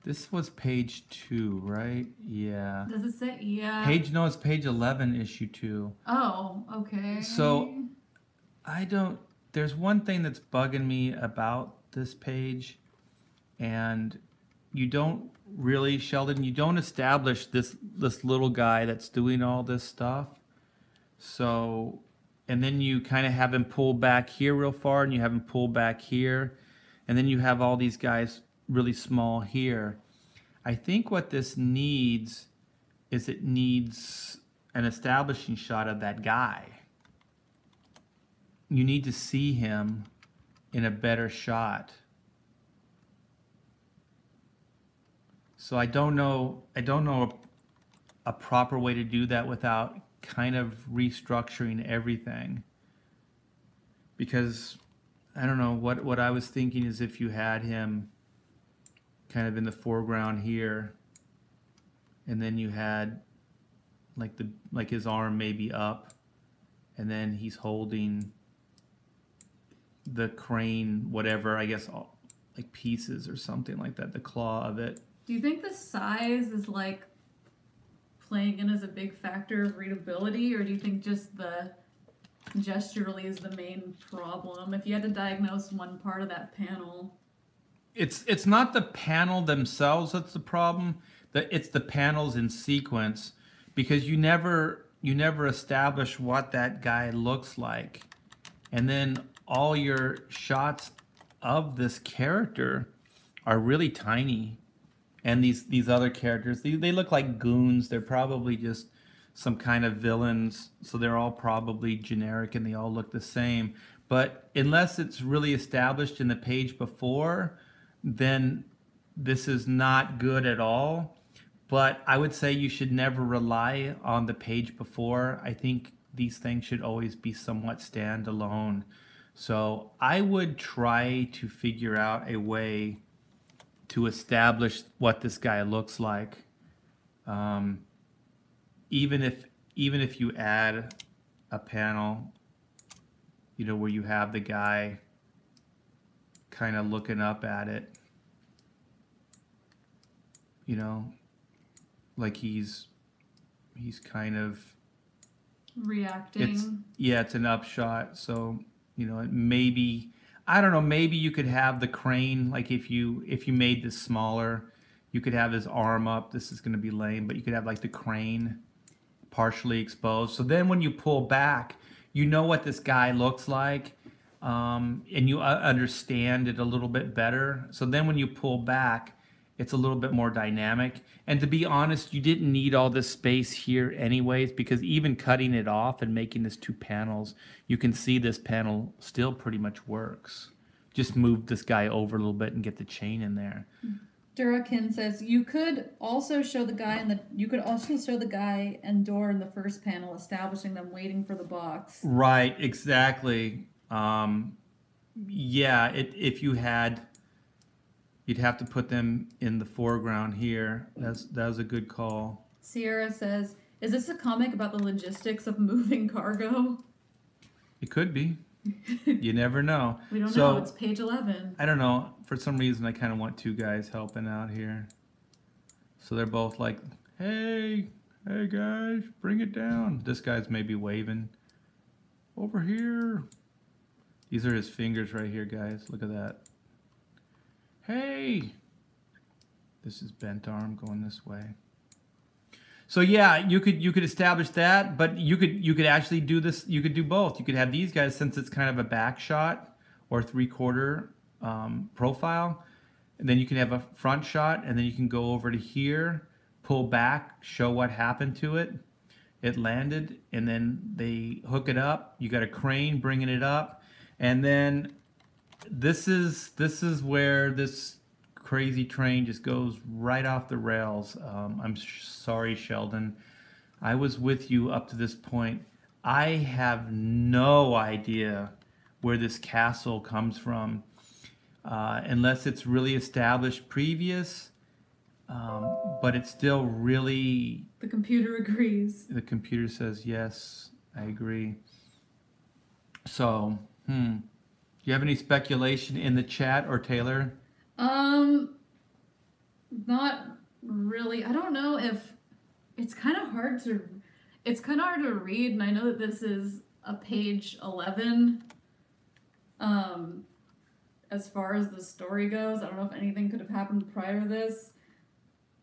This was page 2, right? Yeah. Does it say? Yeah. No, it's page 11, issue 2. Oh, okay. So there's one thing that's bugging me about this page, and you don't really, Sheldon, you don't establish this little guy that's doing all this stuff. So, and then you kind of have him pull back here real far, and you have him pull back here, and then you have all these guys really small here. I think what this needs is it needs an establishing shot of that guy. You need to see him in a better shot. So I don't know a proper way to do that without kind of restructuring everything. Because I don't know, what I was thinking is if you had him kind of in the foreground here, and then you had like his arm maybe up, and then he's holding the crane, whatever, I guess, like pieces or something like that, the claw of it. Do you think the size is like playing in as a big factor of readability, or do you think just the gesturally is the main problem? If you had to diagnose one part of that panel. It's not the panel themselves that's the problem. It's the panels in sequence, because you never establish what that guy looks like, and then all your shots of this character are really tiny, and these other characters, they look like goons. They're probably just some kind of villains, so they're all probably generic and they all look the same. But unless it's really established in the page before, then this is not good at all. But I would say you should never rely on the page before. I think these things should always be somewhat standalone. So I would try to figure out a way to establish what this guy looks like. Even if you add a panel, where you have the guy kind of looking up at it, like he's kind of reacting. It's an upshot. So, maybe, I don't know, maybe you could have the crane, like if you made this smaller, you could have his arm up. This is going to be lame, but you could have like the crane partially exposed. So then when you pull back, you know what this guy looks like, and you understand it a little bit better. So then when you pull back, it's a little bit more dynamic. And to be honest, you didn't need all this space here anyways, because even cutting it off and making this 2 panels, you can see this panel still pretty much works. Just move this guy over a little bit and get the chain in there. Durakin says you could also show the guy and door in the first panel, establishing them waiting for the box. Right, exactly. Yeah, if you had, you'd have to put them in the foreground here. That was a good call. Sierra says, "Is this a comic about the logistics of moving cargo?" It could be. You never know. We don't know. It's page 11. I don't know. For some reason, I kind of want 2 guys helping out here. So they're both like, hey guys, bring it down. This guy's maybe waving. Over here. These are his fingers right here, guys. Look at that. Hey. This is bent arm going this way. So yeah, you could establish that, but you could actually do this. You could do both. You could have these guys, since it's kind of a back shot or 3/4 profile, and then you can have a front shot, and then you can go over to here, pull back, show what happened to it. It landed, and then they hook it up. You got a crane bringing it up, and then this is where this crazy train just goes right off the rails. I'm sorry, Sheldon. I was with you up to this point. I have no idea where this castle comes from, unless it's really established previous, but it's still really... The computer agrees. The computer says, yes, I agree. So, do you have any speculation in the chat or Taylor? Not really. I don't know if it's kind of hard to read, and I know that this is a page 11. As far as the story goes, I don't know if anything could have happened prior to this.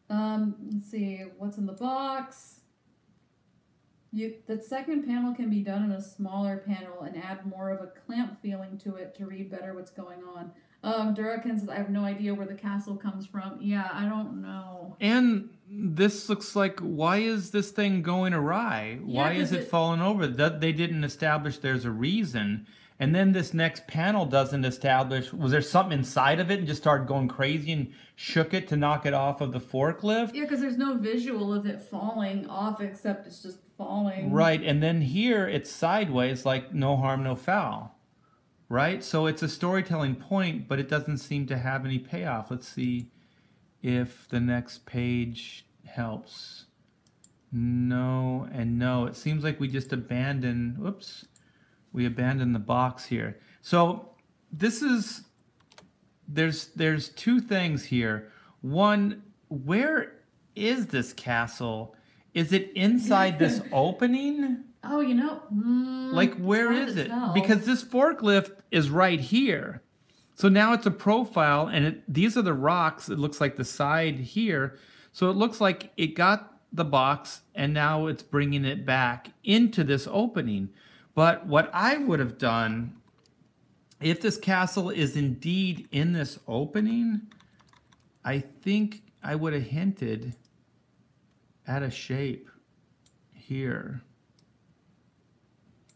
Let's see what's in the box. The second panel can be done in a smaller panel and add more of a clamp feeling to it to read better what's going on. Durakin says, I have no idea where the castle comes from. Yeah, I don't know. And this looks like, why is this thing going awry? Yeah, why is it falling over? They didn't establish there's a reason. And then this next panel doesn't establish, was there something inside of it and just started going crazy and shook it to knock it off of the forklift? Yeah, because there's no visual of it falling off except it's just falling. Right, and then here it's sideways, like no harm, no foul. Right? So it's a storytelling point, but it doesn't seem to have any payoff. Let's see if the next page helps. No and no. It seems like we just abandoned, we abandoned the box here. So this is, there's 2 things here. One, where is this castle? Is it inside this opening? Oh, you know, like, where is it? Because this forklift is right here. So now it's a profile, and these are the rocks. It looks like the side here. So it looks like it got the box, and now it's bringing it back into this opening. But what I would have done, if this castle is indeed in this opening, I think I would have hinted at a shape here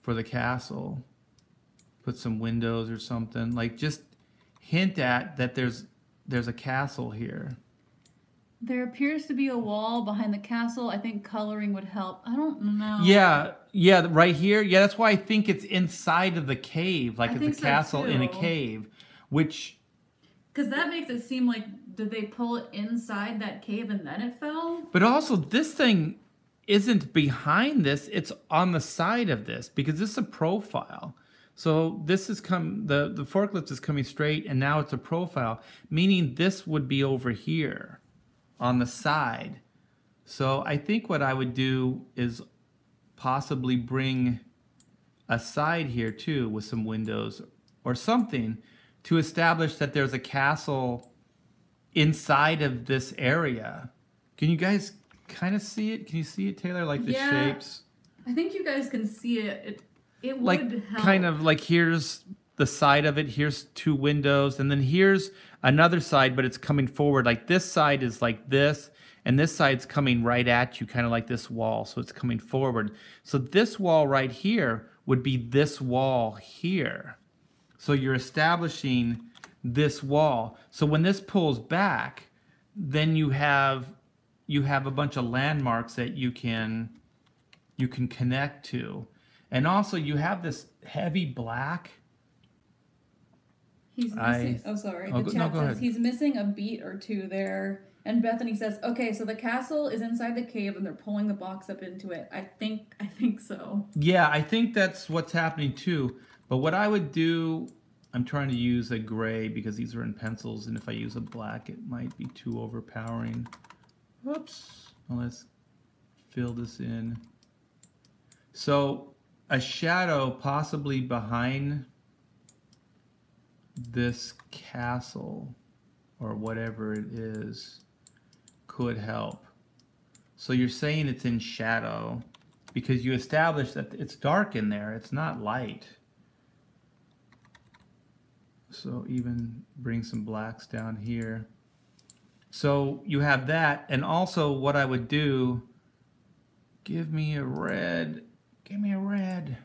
for the castle. Put some windows or something. Like, just hint at that there's a castle here. There appears to be a wall behind the castle. I think coloring would help. I don't know. Yeah, right here. Yeah, that's why I think it's inside of the cave. Like, it's a castle in a cave. Which... Because that makes it seem like, did they pull it inside that cave and then it fell? But also, this thing isn't behind this. It's on the side of this, because this is a profile. So this is the forklift is coming straight, and now it's a profile, meaning this would be over here on the side. So I think what I would do is possibly bring a side here too with some windows or something to establish that there's a castle inside of this area. Can you guys kind of see it? Can you see it, Taylor? Like the shapes? I think you guys can see it. It like, would help. Kind of like, here's the side of it. Here's 2 windows, and then here's another side, but it's coming forward. Like this side is like this, and this side's coming right at you, kind of like this wall, so it's coming forward. So this wall right here would be this wall here. So you're establishing this wall. So when this pulls back, then you have a bunch of landmarks that you can connect to. And also you have this heavy black. He's missing, the chat says he's missing a beat or 2 there. And Bethany says, okay, so the castle is inside the cave and they're pulling the box up into it. I think so. Yeah, I think that's what's happening too. But what I would do, I'm trying to use a gray because these are in pencils, and if I use a black, it might be too overpowering. Whoops. Well, let's fill this in. So a shadow possibly behind this castle or whatever it is could help. So you're saying it's in shadow because you established that it's dark in there. It's not light. So even bring some blacks down here. So you have that. And also what I would do, give me a red. Give me a red.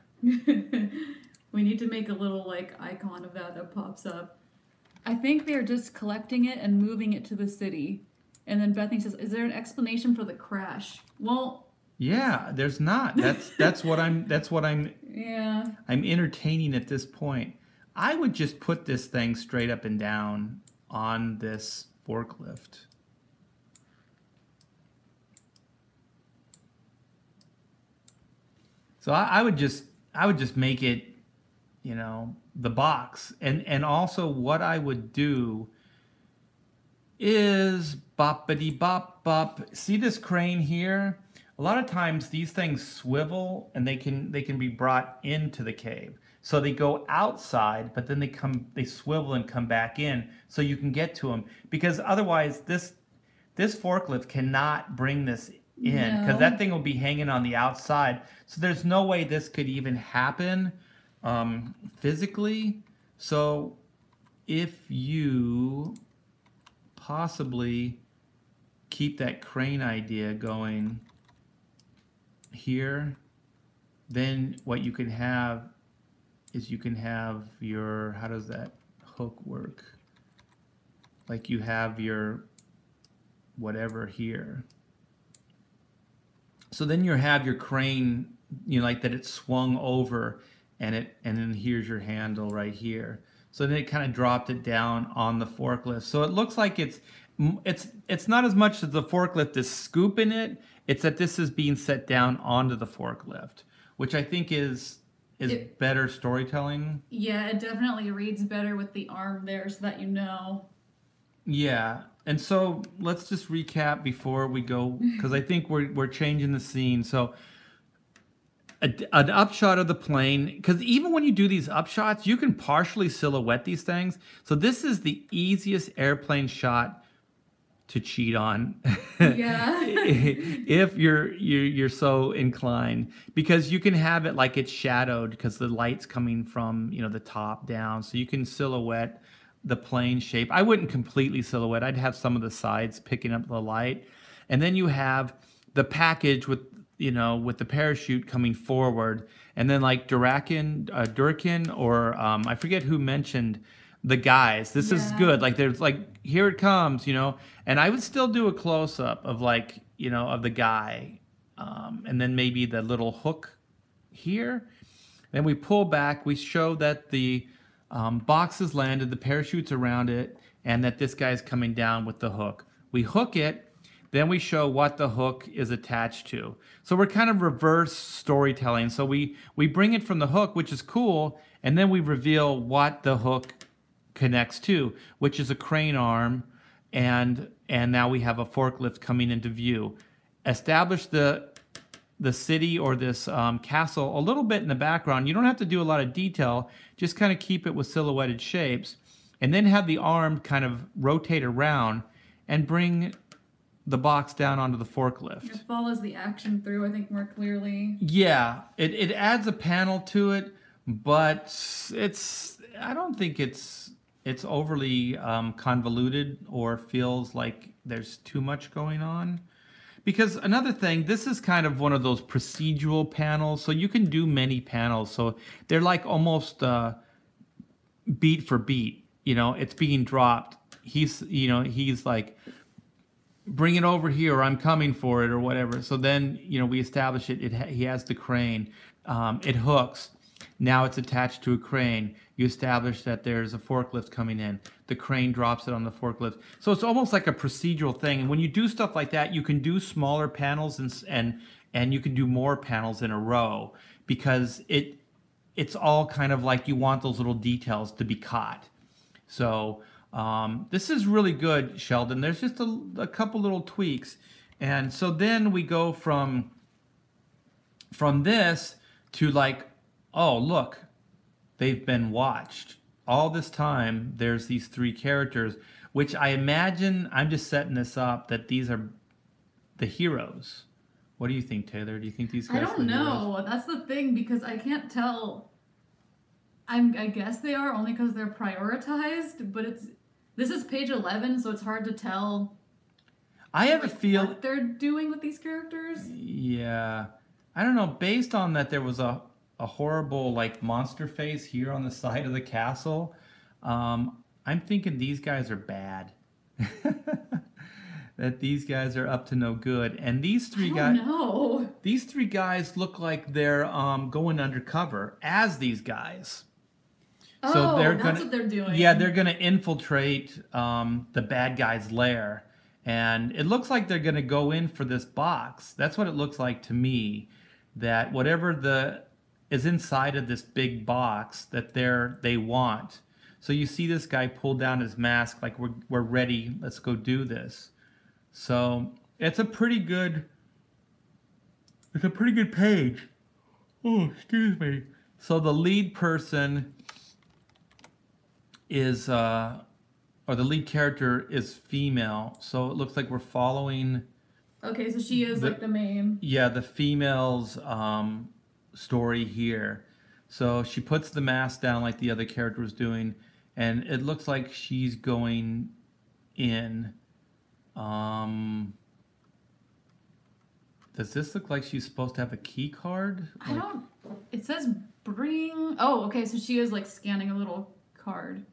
We need to make a little like icon of that pops up. I think they're just collecting it and moving it to the city. And then Bethany says, is there an explanation for the crash? Well, yeah, there's not. That's what I'm yeah. I'm entertaining at this point. I would just put this thing straight up and down on this forklift. So I would just make it, you know, the box. And also what I would do is boppity bop bop. See this crane here? A lot of times these things swivel and they can be brought into the cave. So they go outside, but then they swivel and come back in so you can get to them. Because otherwise this forklift cannot bring this in because that thing will be hanging on the outside. So there's no way this could even happen physically. So if you possibly keep that crane idea going here, then what you can have is you can have your, how does that hook work? Like you have your whatever here. So then you have your crane, you know, like that it swung over and then here's your handle right here. So then it kind of dropped it down on the forklift. So it looks like it's not as much as the forklift is scooping it, it's that this is being set down onto the forklift, which I think is better storytelling. Yeah, it definitely reads better with the arm there so that you know. Yeah, and so let's just recap before we go, because I think we're changing the scene. So an upshot of the plane, because even when you do these upshots, you can partially silhouette these things. So this is the easiest airplane shot to cheat on. Yeah. If you're so inclined, because you can have it like it's shadowed because the light's coming from, you know, the top down, so you can silhouette the plane shape. I wouldn't completely silhouette. I'd have some of the sides picking up the light, and then you have the package with, you know, with the parachute coming forward, and then like Durkin, or I forget who mentioned the guys. This is good. Like there's like, here it comes, you know, and I would still do a close up of like, you know, of the guy, and then maybe the little hook here. Then we pull back. We show that the box has landed, the parachute's around it, and that this guy's coming down with the hook. We hook it, then we show what the hook is attached to. So we're kind of reverse storytelling. So we bring it from the hook, which is cool, and then we reveal what the hook connects to, which is a crane arm, and now we have a forklift coming into view. Establish the city or this castle a little bit in the background. You don't have to do a lot of detail, just kind of keep it with silhouetted shapes, and then have the arm kind of rotate around and bring the box down onto the forklift. It follows the action through, I think, more clearly. Yeah, it adds a panel to it, but I don't think it's overly convoluted or feels like there's too much going on. Because another thing, this is kind of one of those procedural panels, so you can do many panels. So they're like almost beat for beat. You know, it's being dropped. He's like, bring it over here, or I'm coming for it, or whatever. So then, we establish it. He has the crane. It hooks. Now it's attached to a crane. You establish that there's a forklift coming in. The crane drops it on the forklift. So it's almost like a procedural thing. And when you do stuff like that, you can do smaller panels and you can do more panels in a row, because it's all kind of like you want those little details to be caught. So this is really good, Sheldon. There's just a couple little tweaks. And so then we go from this to like, oh, look, they've been watched. All this time, there's these three characters, which I imagine, I'm just setting this up, that these are the heroes. What do you think, Taylor? Do you think these guys I don't know. That's the thing, because I can't tell. I guess they are, only because they're prioritized, but this is page 11, so it's hard to tell. I have a feel what they're doing with these characters. Yeah. I don't know. Based on that, there was a horrible like monster face here on the side of the castle. I'm thinking these guys are bad. That these guys are up to no good. And these three guys, these three guys look like they're going undercover as these guys. So that's what they're doing. Yeah, they're gonna infiltrate the bad guy's lair. And it looks like they're gonna go in for this box. That's what it looks like to me. That whatever is inside of this big box that they want. So you see this guy pull down his mask like we're ready, let's go do this. So it's a pretty good page. Oh, excuse me. So the lead person is or the lead character is female. So it looks like we're following. Okay, so she is like the main. Yeah, the female's story here. So she puts the mask down like the other character was doing, and it looks like she's going in. Does this look like she's supposed to have a key card? It says bring. Oh, okay, so she is like scanning a little card.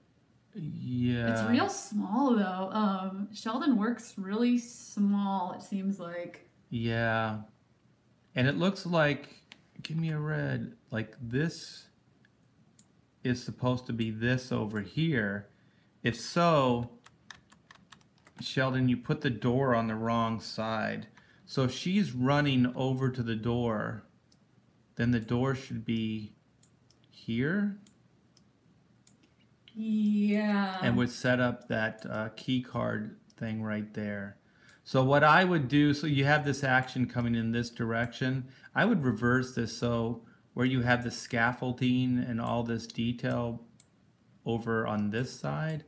Yeah. It's real small though. Sheldon works really small, it seems like. Yeah. And it looks like, give me a red, like this is supposed to be this over here. If so, Sheldon, you put the door on the wrong side. So if she's running over to the door, then the door should be here. Yeah. And would set up that key card thing right there. So what I would do, so you have this action coming in this direction, I would reverse this, so where you have the scaffolding and all this detail over on this side,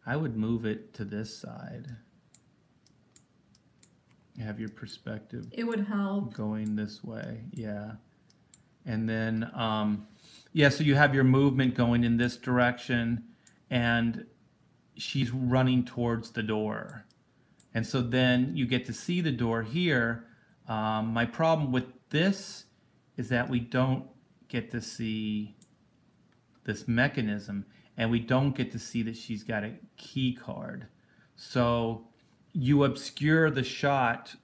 I would move it to this side. You have your perspective. It would help. Going this way, yeah. And then, yeah, so you have your movement going in this direction, and she's running towards the door. And so then you get to see the door here. My problem with this is that we don't get to see this mechanism, and we don't get to see that she's got a key card. So you obscure the shot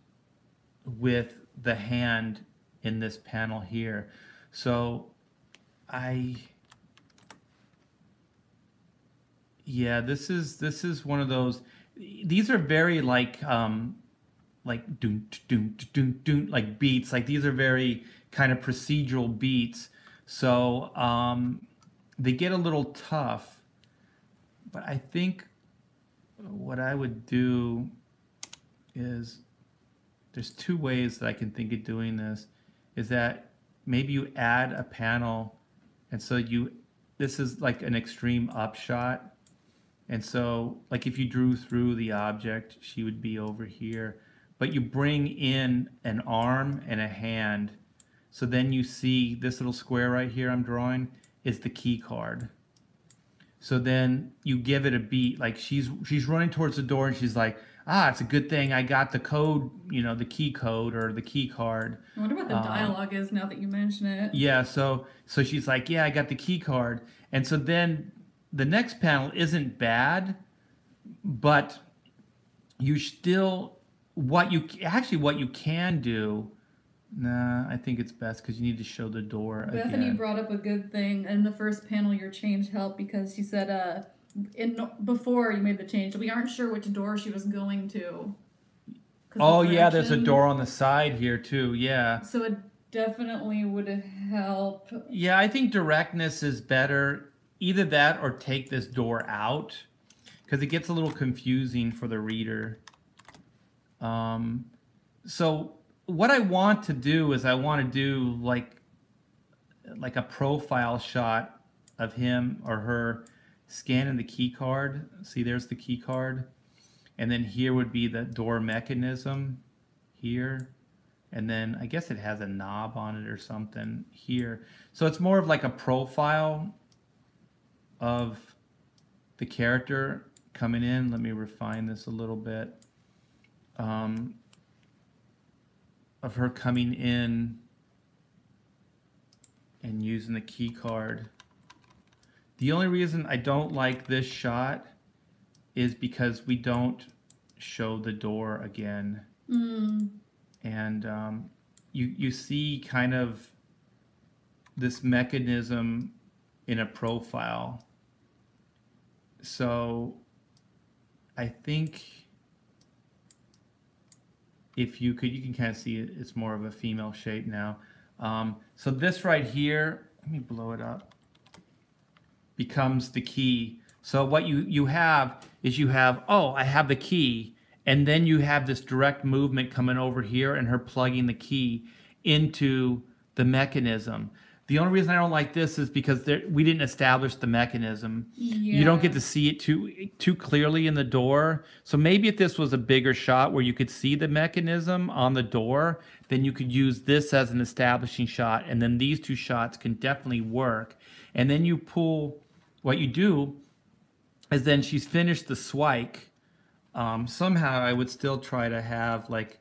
with the hand in this panel here. So yeah, this is one of those. These are very like doom doom doom doom like beats. Like these are very kind of procedural beats. So they get a little tough. But I think what I would do is, there's two ways that I can think of doing this. Is that maybe you add a panel, and so this is like an extreme upshot. And so, like if you drew through the object, she would be over here. But you bring in an arm and a hand. So then you see this little square right here I'm drawing is the key card. So then you give it a beat, like she's running towards the door and she's like, it's a good thing I got the code, the key code or the key card. I wonder what the dialogue is now that you mention it. Yeah, so she's like, yeah, I got the key card. And so then the next panel isn't bad, but you still, what you can do, I think it's best because you need to show the door Bethany again. brought up a good thing. In the first panel, your change helped because she said, before you made the change, we aren't sure which door she was going to. Oh, yeah, there's a door on the side here, too, yeah. So it definitely would help. Yeah, I think directness is better. Either that or take this door out, because it gets a little confusing for the reader. So what I want to do is I want to do like a profile shot of him or her scanning the key card. See, there's the key card. And then here would be the door mechanism here. And then I guess it has a knob on it or something here. So it's more of like a profile of the character coming in. Let me refine this a little bit. Of her coming in and using the key card. The only reason I don't like this shot is because we don't show the door again. And you see kind of this mechanism in a profile. So I think if you can kind of see it's more of a female shape now. So this right here, let me blow it up, becomes the key. So what you have is I have the key, and then you have this direct movement coming over here and her plugging the key into the mechanism. The only reason I don't like this is because we didn't establish the mechanism. Yeah. You don't get to see it too clearly in the door. So maybe if this was a bigger shot where you could see the mechanism on the door, then you could use this as an establishing shot, and then these two shots can definitely work. And then you pull, what you do is then she's finished the swipe. Somehow I would still try to have like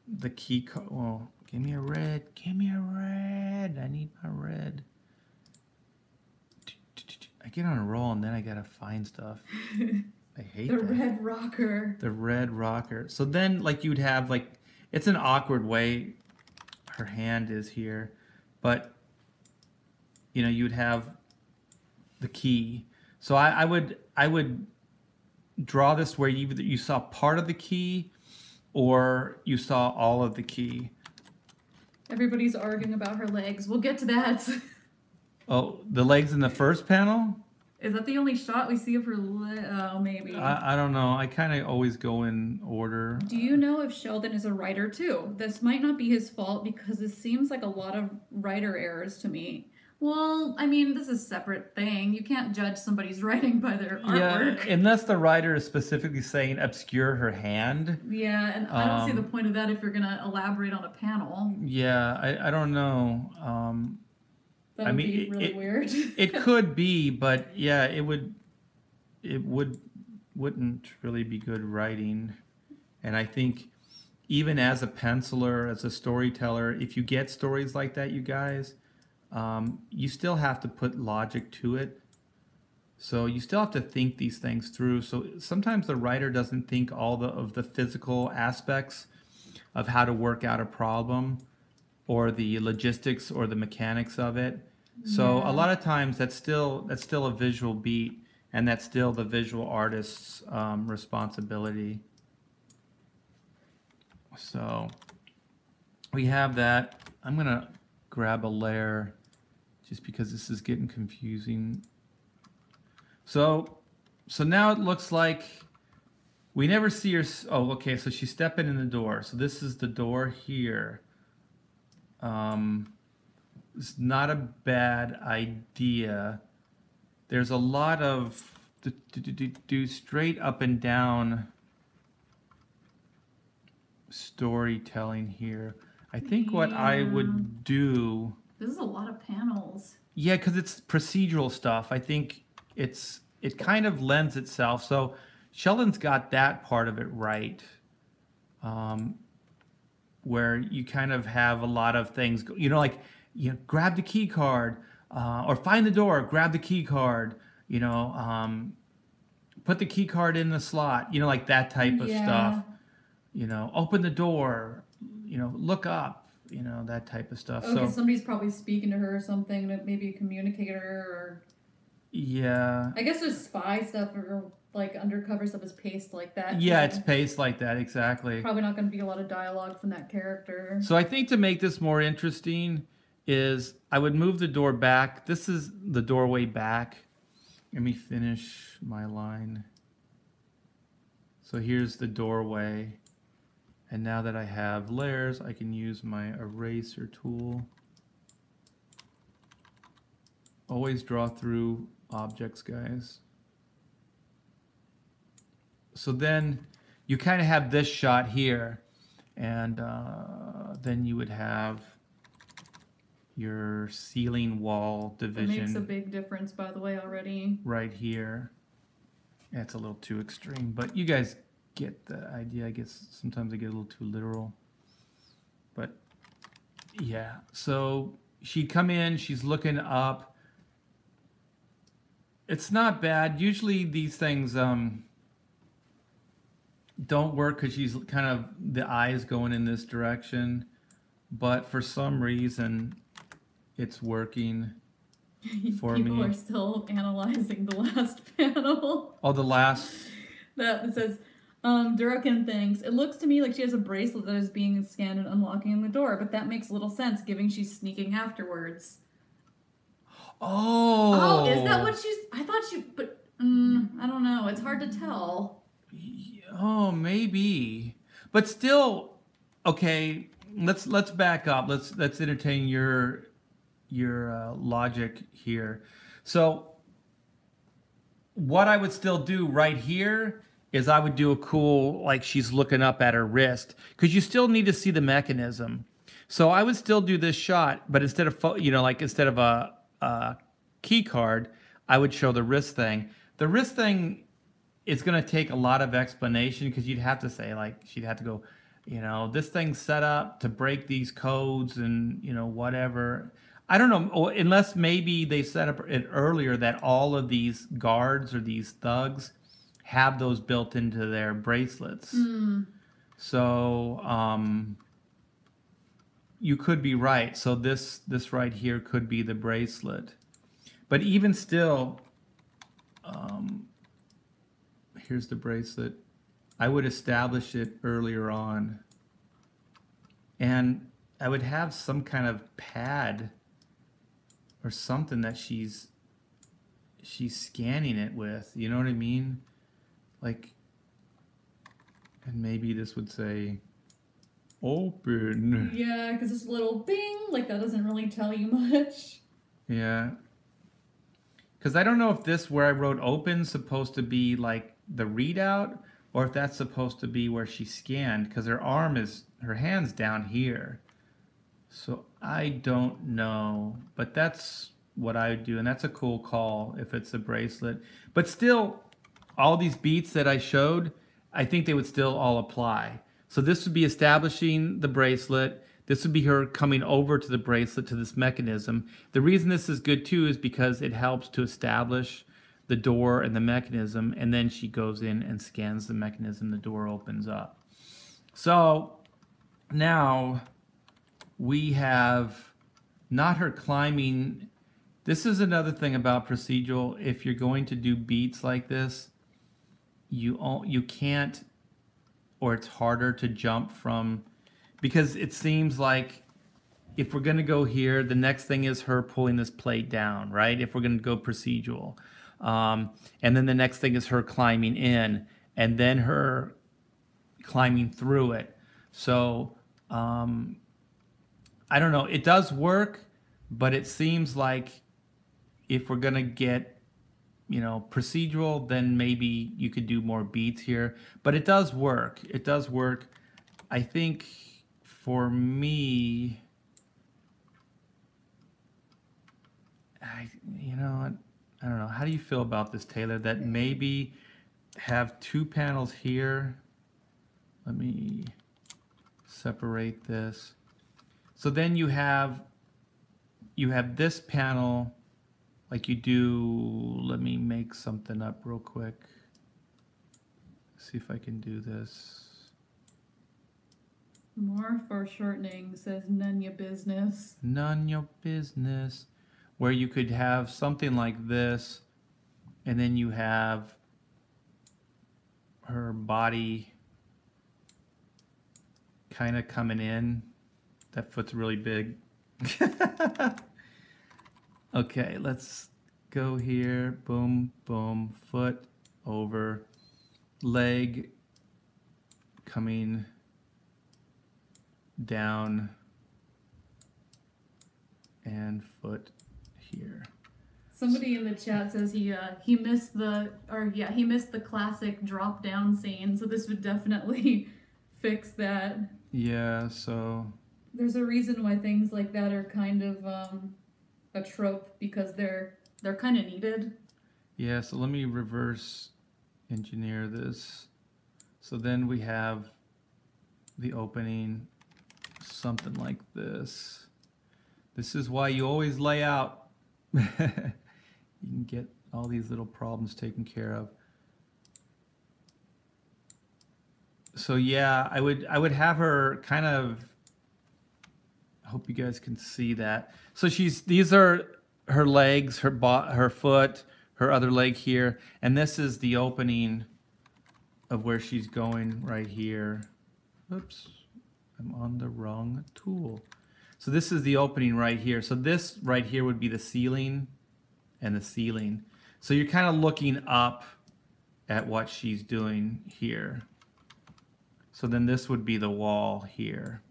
the key code. Well, give me a red. Give me a red. I need my red. I get on a roll and then I gotta find stuff. I hate the that. red rocker. The red rocker. So then like you'd have like, it's an awkward way her hand is here, but you'd have the key. So I would draw this where you saw part of the key or you saw all of the key. Everybody's arguing about her legs. We'll get to that. Oh, the legs in the first panel? Is that the only shot we see of her Oh, maybe. I don't know. I kind of always go in order. Do you know if Sheldon is a writer too? This might not be his fault because this seems like a lot of writer errors to me. Well, I mean, this is a separate thing. You can't judge somebody's writing by their artwork. Yeah, unless the writer is specifically saying obscure her hand. Yeah, and I don't see the point of that if you're going to elaborate on a panel. Yeah, I don't know. That would be really weird. It could be, but yeah, it wouldn't really be good writing. And I think even as a penciler, as a storyteller, if you get stories like that, you guys, you still have to put logic to it. So you still have to think these things through. So sometimes the writer doesn't think all of the physical aspects of how to work out a problem or the logistics or the mechanics of it. So a lot of times that's still a visual beat, and that's still the visual artist's responsibility. So we have that. I'm gonna grab a layer just because this is getting confusing. So now it looks like we never see her. Oh, okay. So she's stepping in the door. So this is the door here. It's not a bad idea. There's a lot of do straight up and down storytelling here. I think what I would do. This is a lot of panels. Yeah, because it's procedural stuff. I think it kind of lends itself. So Sheldon's got that part of it right, where you kind of have a lot of things, like, grab the key card, or find the door, grab the key card, put the key card in the slot, like that type of stuff, open the door, look up, that type of stuff. Okay, so somebody's probably speaking to her or something, maybe a communicator or... Yeah. I guess there's spy stuff or like undercover stuff is paced like that. Yeah, it's paced like that, exactly. Probably not going to be a lot of dialogue from that character. So I think to make this more interesting is I would move the door back. This is the doorway back. Let me finish my line. So here's the doorway. And now that I have layers, I can use my eraser tool. Always draw through objects, guys. So then you kind of have this shot here, and then you would have your ceiling wall division. That makes a big difference, by the way, already. Right here. Yeah, it's a little too extreme, but you guys get the idea. I guess sometimes I get a little too literal. But yeah, so she'd come in, she's looking up. It's not bad. Usually these things don't work because she's kind of, the eyes going in this direction. But for some reason, it's working for me. People are still analyzing the last panel. Oh, the last... That says, Durokin thinks, it looks to me like she has a bracelet that is being scanned and unlocking the door, but that makes little sense, given she's sneaking afterwards. Oh, is that what she's... I thought she... But, I don't know. It's hard to tell. Oh, maybe. But still, okay, let's back up. Let's entertain your logic here. So what I would still do right here is I would do a cool, like she's looking up at her wrist, because you still need to see the mechanism. So I would still do this shot, but instead of, instead of a key card, I would show the wrist thing. The wrist thing is going to take a lot of explanation, because you'd have to say, like, she'd have to go, this thing's set up to break these codes and, whatever. I don't know, unless maybe they set up it earlier that all of these guards or these thugs have those built into their bracelets. So, you could be right. So this right here could be the bracelet. But even still, here's the bracelet. I would establish it earlier on. And I would have some kind of pad or something that she's scanning it with. You know what I mean? Like, and maybe this would say open. Yeah, because this little bing, like, that doesn't really tell you much. Yeah. Because I don't know if this, where I wrote open, supposed to be like the readout, or if that's supposed to be where she scanned, because her hand's down here. So I don't know, but that's what I would do, and that's a cool call if it's a bracelet. But still, all these beats that I showed, I think they would still all apply. So this would be establishing the bracelet. This would be her coming over to the bracelet, to this mechanism. The reason this is good too is because it helps to establish the door and the mechanism, and then she goes in and scans the mechanism, the door opens up. So now we have not her climbing. This is another thing about procedural. If you're going to do beats like this, you can't, or it's harder to jump from, because it seems like if we're going to go here, the next thing is her pulling this plate down, right? If we're going to go procedural. And then the next thing is her climbing in, and then her climbing through it. So I don't know. It does work, but it seems like if we're going to get, procedural, then maybe you could do more beats here. But it does work. It does work. I think for me, I don't know. How do you feel about this, Taylor? That maybe have 2 panels here. Let me separate this. So then you have this panel like you do. Let me make something up real quick. See if I can do this. More foreshortening, says none your business. None your business. Where you could have something like this, and then you have her body kind of coming in. That foot's really big. Okay, let's go here. Boom, boom, foot over, leg coming down, and foot here. Somebody in the chat says he missed the classic drop down scene, so this would definitely fix that. Yeah, so there's a reason why things like that are kind of a trope, because they're kind of needed. Yeah, so let me reverse engineer this. So then we have the opening, something like this. This is why you always lay out. You can get all these little problems taken care of. So yeah, I would have her kind of, I hope you guys can see that. So these are her legs, her foot, her other leg here, and this is the opening of where she's going right here. Oops, I'm on the wrong tool. So this is the opening right here. So this right here would be the ceiling and the ceiling. So you're kind of looking up at what she's doing here. So then this would be the wall here.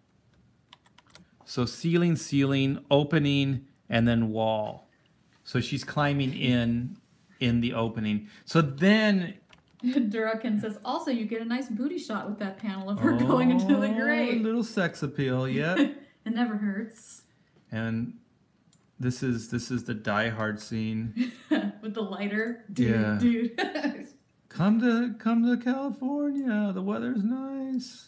So ceiling, ceiling, opening, and then wall. So she's climbing in the opening. So then Durakin says, also you get a nice booty shot with that panel of her going into the grave. A little sex appeal, yeah. It never hurts. And this is the Die Hard scene. With the lighter. Yeah. Dude. Come to California. The weather's nice.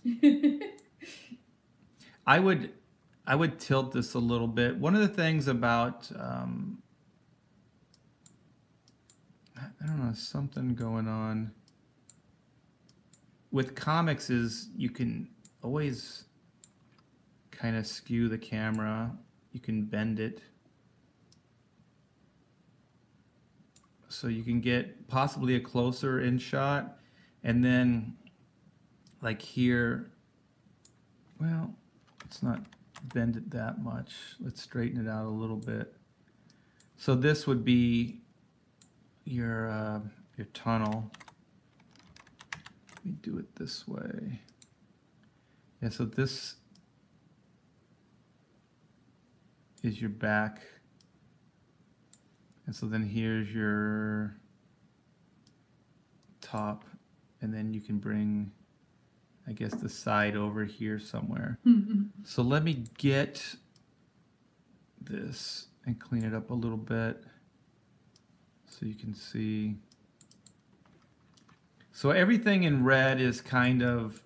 I would tilt this a little bit. One of the things about I don't know, something going on with comics is you can always kind of skew the camera. You can bend it. So you can get possibly a closer in shot. And then like here, well, let's not bend it that much. Let's straighten it out a little bit. So this would be your tunnel. Let me do it this way. Yeah, so this is your back. And so then here's your top, and then you can bring, I guess, the side over here somewhere. So let me get this and clean it up a little bit so you can see. So everything in red is kind of,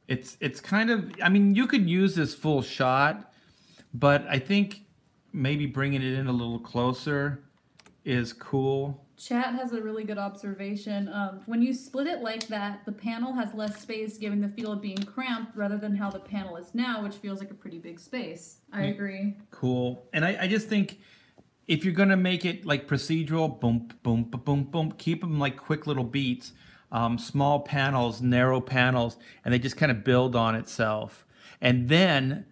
it's kind of, I mean, you could use this full shot, but I think maybe bringing it in a little closer is cool. Chat has a really good observation. When you split it like that, the panel has less space, giving the feel of being cramped rather than how the panel is now, which feels like a pretty big space. I agree. Cool. And I just think if you're going to make it like procedural, boom, boom, boom, boom, keep them like quick little beats, small panels, narrow panels, and they just kind of build on itself. And then,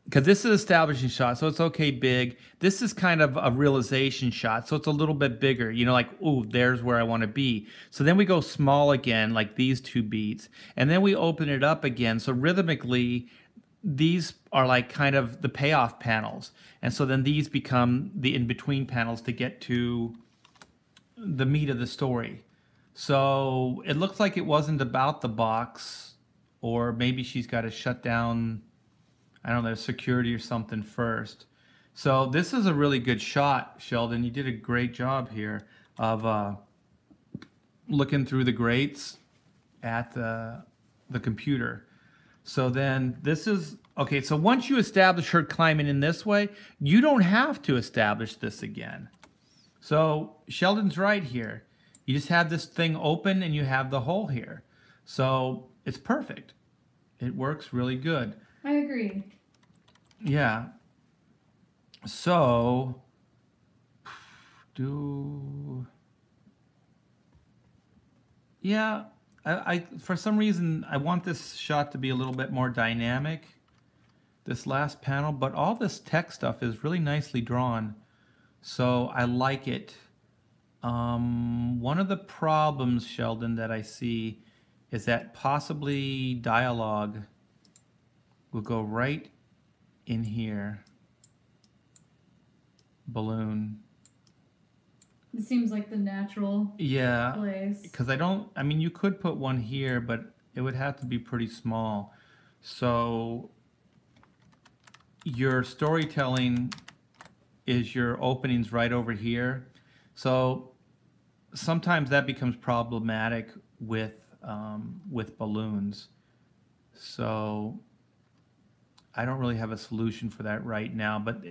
because this is establishing shot, so it's okay big. This is kind of a realization shot, so it's a little bit bigger. You know, like, ooh, there's where I want to be. So then we go small again, like these 2 beats. And then we open it up again. So rhythmically, these are like kind of the payoff panels. And so then these become the in-between panels to get to the meat of the story. So it looks like it wasn't about the box, or maybe she's got to shut down, I don't know, security or something first. So this is a really good shot, Sheldon. You did a great job here of looking through the grates at the computer. So then this is, okay, so once you establish her climbing in this way, you don't have to establish this again. So Sheldon's right here. You just have this thing open and you have the hole here. So it's perfect. It works really good. I agree. Yeah. So, yeah, I for some reason, I want this shot to be a little bit more dynamic, this last panel, but all this tech stuff is really nicely drawn. So I like it. One of the problems, Sheldon, that I see is that possibly dialogue will go right in here. Balloon. It seems like the natural place. Because I mean, you could put one here, but it would have to be pretty small. So your storytelling is your openings right over here. So sometimes that becomes problematic with balloons. So I don't really have a solution for that right now, but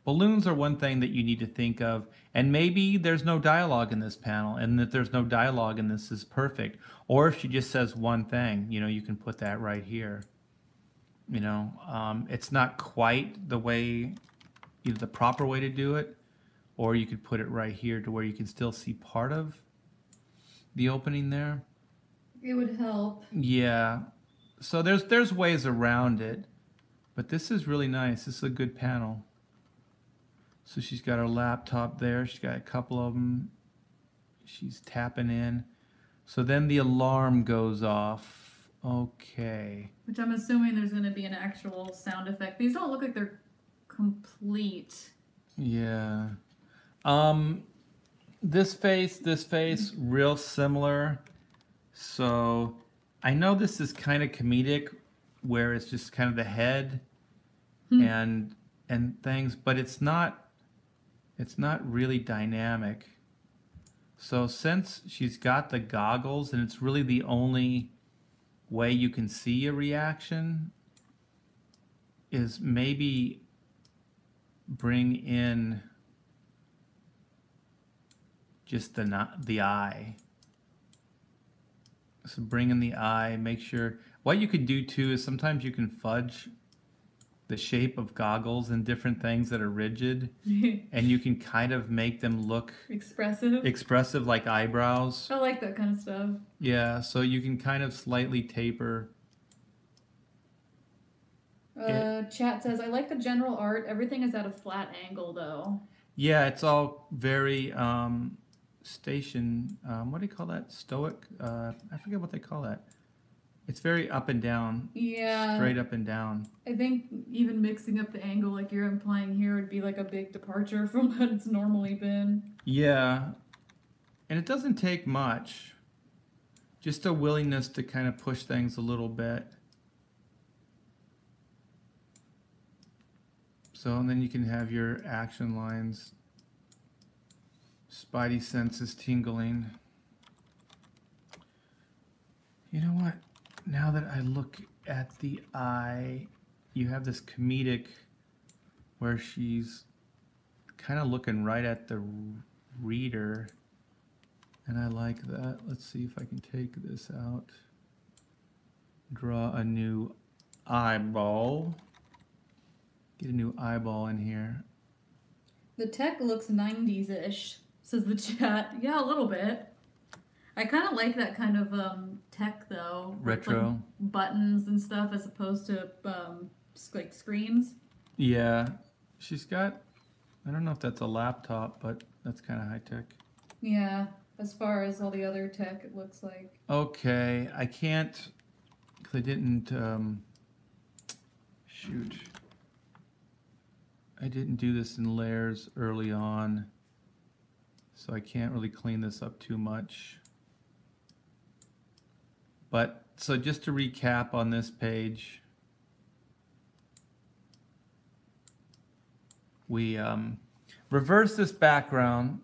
balloons are one thing that you need to think of, and maybe there's no dialogue in this panel, and that there's no dialogue in this is perfect. Or if she just says one thing, you know, you can put that right here. You know, it's not quite the way, either the proper way to do it, or you could put it right here to where you can still see part of the opening there. It would help. Yeah. So there's ways around it, but this is really nice. This is a good panel. So she's got her laptop there. She's got a couple of them. She's tapping in. So then the alarm goes off. Okay. Which I'm assuming there's going to be an actual sound effect. These don't look like they're complete. Yeah. This face, real similar. So I know this is kind of comedic, where it's just kind of the head and things, but it's not really dynamic. So since she's got the goggles and it's really the only way you can see a reaction, is maybe bring in just the eye. So bring in the eye, make sure. What you could do too is sometimes you can fudge the shape of goggles and different things that are rigid, and you can kind of make them look expressive like eyebrows. I like that kind of stuff. Yeah, so you can kind of slightly taper. Chat says, I like the general art. Everything is at a flat angle though. Yeah, it's all very what do you call that? Stoic? I forget what they call that. It's very up and down. Yeah. Straight up and down. I think even mixing up the angle like you're implying here would be like a big departure from what it's normally been. Yeah. And it doesn't take much. Just a willingness to kind of push things a little bit. So, and then you can have your action lines. Spidey senses tingling. You know what? Now that I look at the eye, you have this comedic where she's kind of looking right at the reader, and I like that. Let's see if I can take this out. Draw a new eyeball. Get a new eyeball in here. The tech looks 90s-ish, says the chat. Yeah, a little bit. I kind of like that kind of tech, though. Retro. Like buttons and stuff as opposed to like screens. Yeah. She's got, I don't know if that's a laptop, but that's kind of high tech. Yeah. As far as all the other tech, it looks like. Okay. I can't, because I didn't, shoot. I didn't do this in layers early on, so I can't really clean this up too much. But, so just to recap on this page, we reverse this background.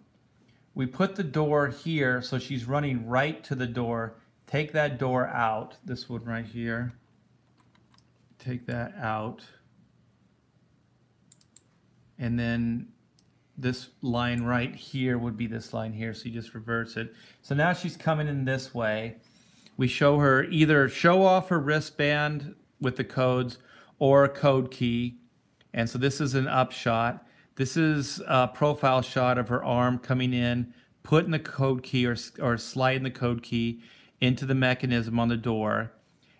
We put the door here, so she's running right to the door. Take that door out, this one right here. Take that out. And then this line right here would be this line here, so you just reverse it. So now she's coming in this way. We show her either show off her wristband with the codes or a code key. And so this is an up shot. This is a profile shot of her arm coming in, putting the code key or sliding the code key into the mechanism on the door.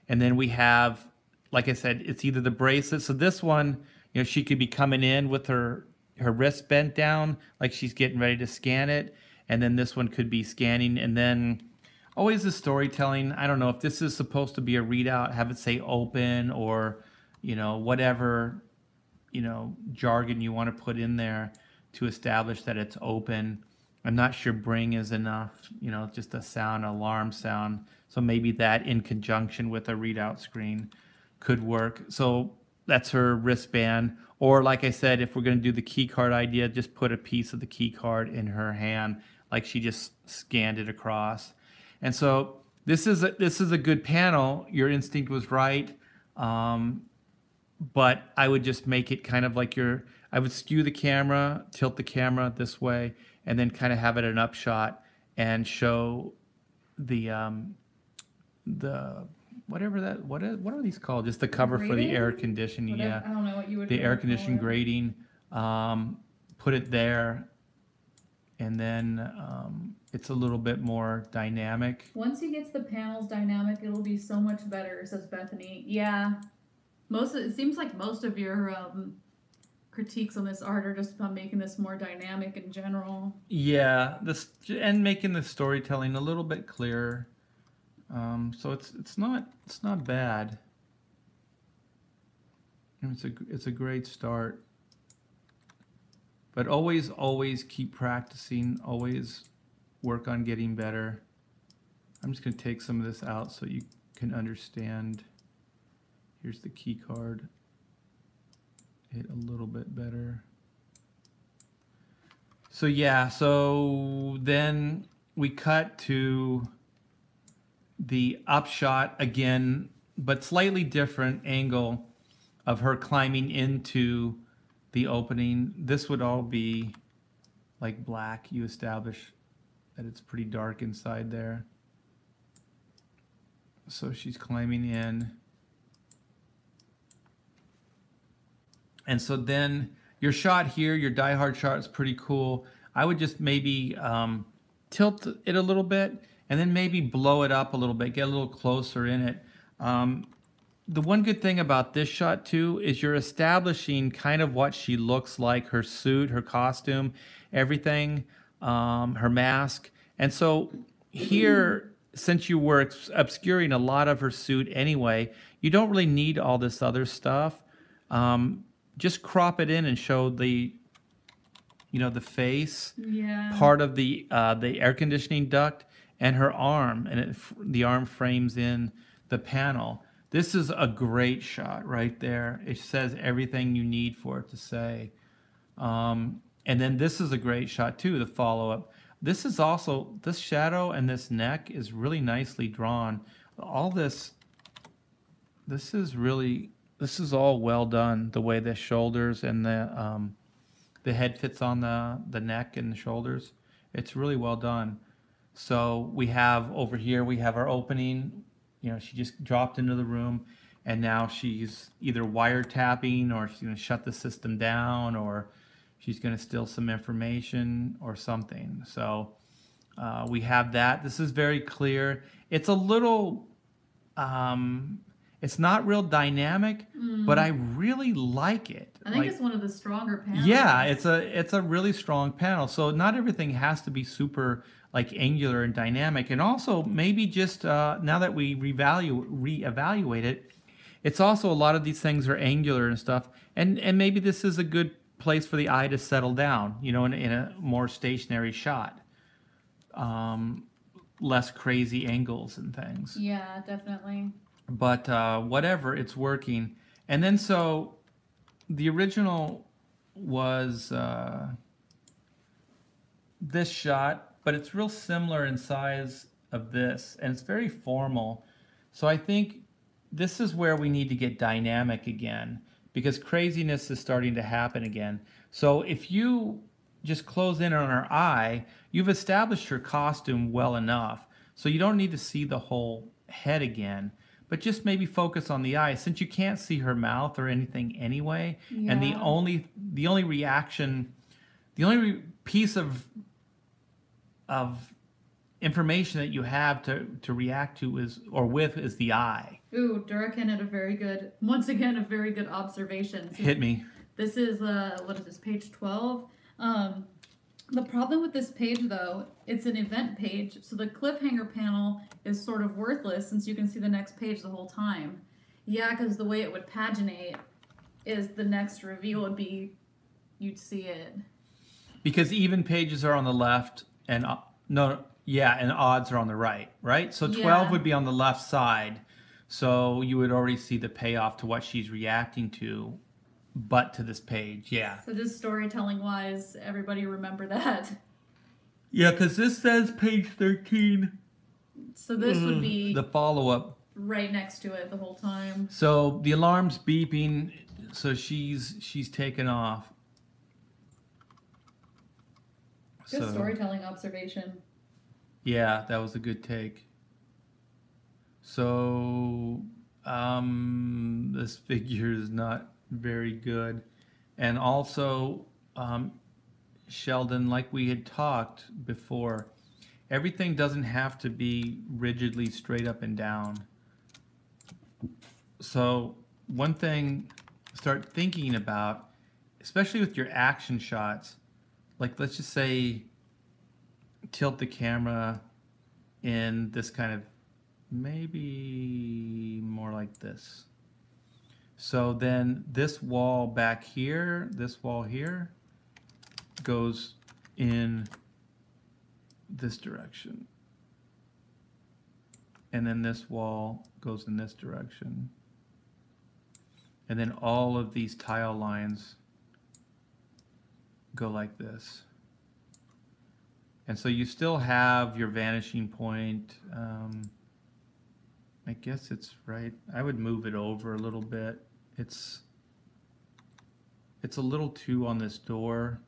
And then we have, like I said, it's either the bracelet. So this one, you know, she could be coming in with her wrist bent down, like she's getting ready to scan it. And then this one could be scanning. And then always the storytelling. I don't know if this is supposed to be a readout, have it say open or, you know, whatever, you know, jargon you want to put in there to establish that it's open. I'm not sure bring is enough, you know, just a sound, alarm sound. So maybe that in conjunction with a readout screen could work. So that's her wristband. Or like I said, if we're going to do the key card idea, just put a piece of the key card in her hand, like she just scanned it across. And so this is a good panel. Your instinct was right. But I would just make it kind of like I would skew the camera, tilt the camera this way, and then kind of have it an upshot and show the whatever that, what are these called? Just the cover for the air conditioning. Yeah. I don't know what you would The air conditioning call it. grating. Put it there, and then it's a little bit more dynamic. Once he gets the panels dynamic, it'll be so much better, says Bethany. Yeah. It seems like most of your critiques on this art are just about making this more dynamic in general. Yeah, and making the storytelling a little bit clearer. So it's not bad. It's a great start. But always keep practicing. Always work on getting better. I'm just going to take some of this out so you can understand. Here's the key card. It a little bit better. So yeah, so then we cut to the upshot again, but slightly different angle of her climbing into the opening. This would all be like black. You establish that it's pretty dark inside there. So she's climbing in. And so then your shot here, your Die Hard shot is pretty cool. I would just maybe tilt it a little bit and then maybe blow it up a little bit, get a little closer in it. The one good thing about this shot too is you're establishing kind of what she looks like, her suit, her costume, everything, her mask. And so here, since you were obscuring a lot of her suit anyway, you don't really need all this other stuff. Just crop it in and show the, the face, part of the air conditioning duct, and her arm, and the arm frames in the panel. This is a great shot right there. It says everything you need for it to say. And then this is a great shot too, the follow-up. This is also, this shadow and this neck is really nicely drawn. All this is all well done, the way the shoulders and the head fits on the neck and the shoulders. It's really well done. So we have over here, we have our opening. She just dropped into the room, and now she's either wiretapping, or she's going to shut the system down, or she's going to steal some information or something. So we have that. This is very clear. It's a little... it's not real dynamic, but I really like it. I think it's one of the stronger panels. Yeah, it's a really strong panel. So not everything has to be super like angular and dynamic. And also maybe just now that we reevaluate it, it's also a lot of these things are angular and stuff. And maybe this is a good place for the eye to settle down, in a more stationary shot. Less crazy angles and things. Yeah, definitely. But whatever, it's working. And then so the original was this shot, but it's real similar in size of this, and it's very formal. So I think this is where we need to get dynamic again, because craziness is starting to happen again. So if you just close in on her eye, you've established her costume well enough. So you don't need to see the whole head again, but just maybe focus on the eye, since you can't see her mouth or anything anyway. Yeah. And the only reaction, the only piece of information that you have to react to is the eye. Ooh, Durakan had once again, a very good observation. Hit me. This is, what is this, page 12? The problem with this page, though, it's an event page, so the cliffhanger panel is sort of worthless since you can see the next page the whole time. Yeah, because the way it would paginate is the next reveal would be, you'd see it. Because even pages are on the left, and and odds are on the right, right? So 12 would be on the left side, so you would already see the payoff to what she's reacting to, but to this page, yeah. So just storytelling-wise, everybody remember that. Yeah, because this says page 13. So this would be the follow-up right next to it the whole time. So the alarm's beeping, so she's taken off. Good storytelling observation. Yeah, that was a good take. So this figure is not very good. And also, Sheldon, like we had talked before, everything doesn't have to be rigidly straight up and down. So one thing, start thinking about, especially with your action shots, like let's just say tilt the camera in this kind of, maybe more like this. So then this wall back here, this wall here, goes in this direction. And then this wall goes in this direction. And then all of these tile lines go like this. And so you still have your vanishing point. I guess it's right. I would move it over a little bit. It's a little too on this door.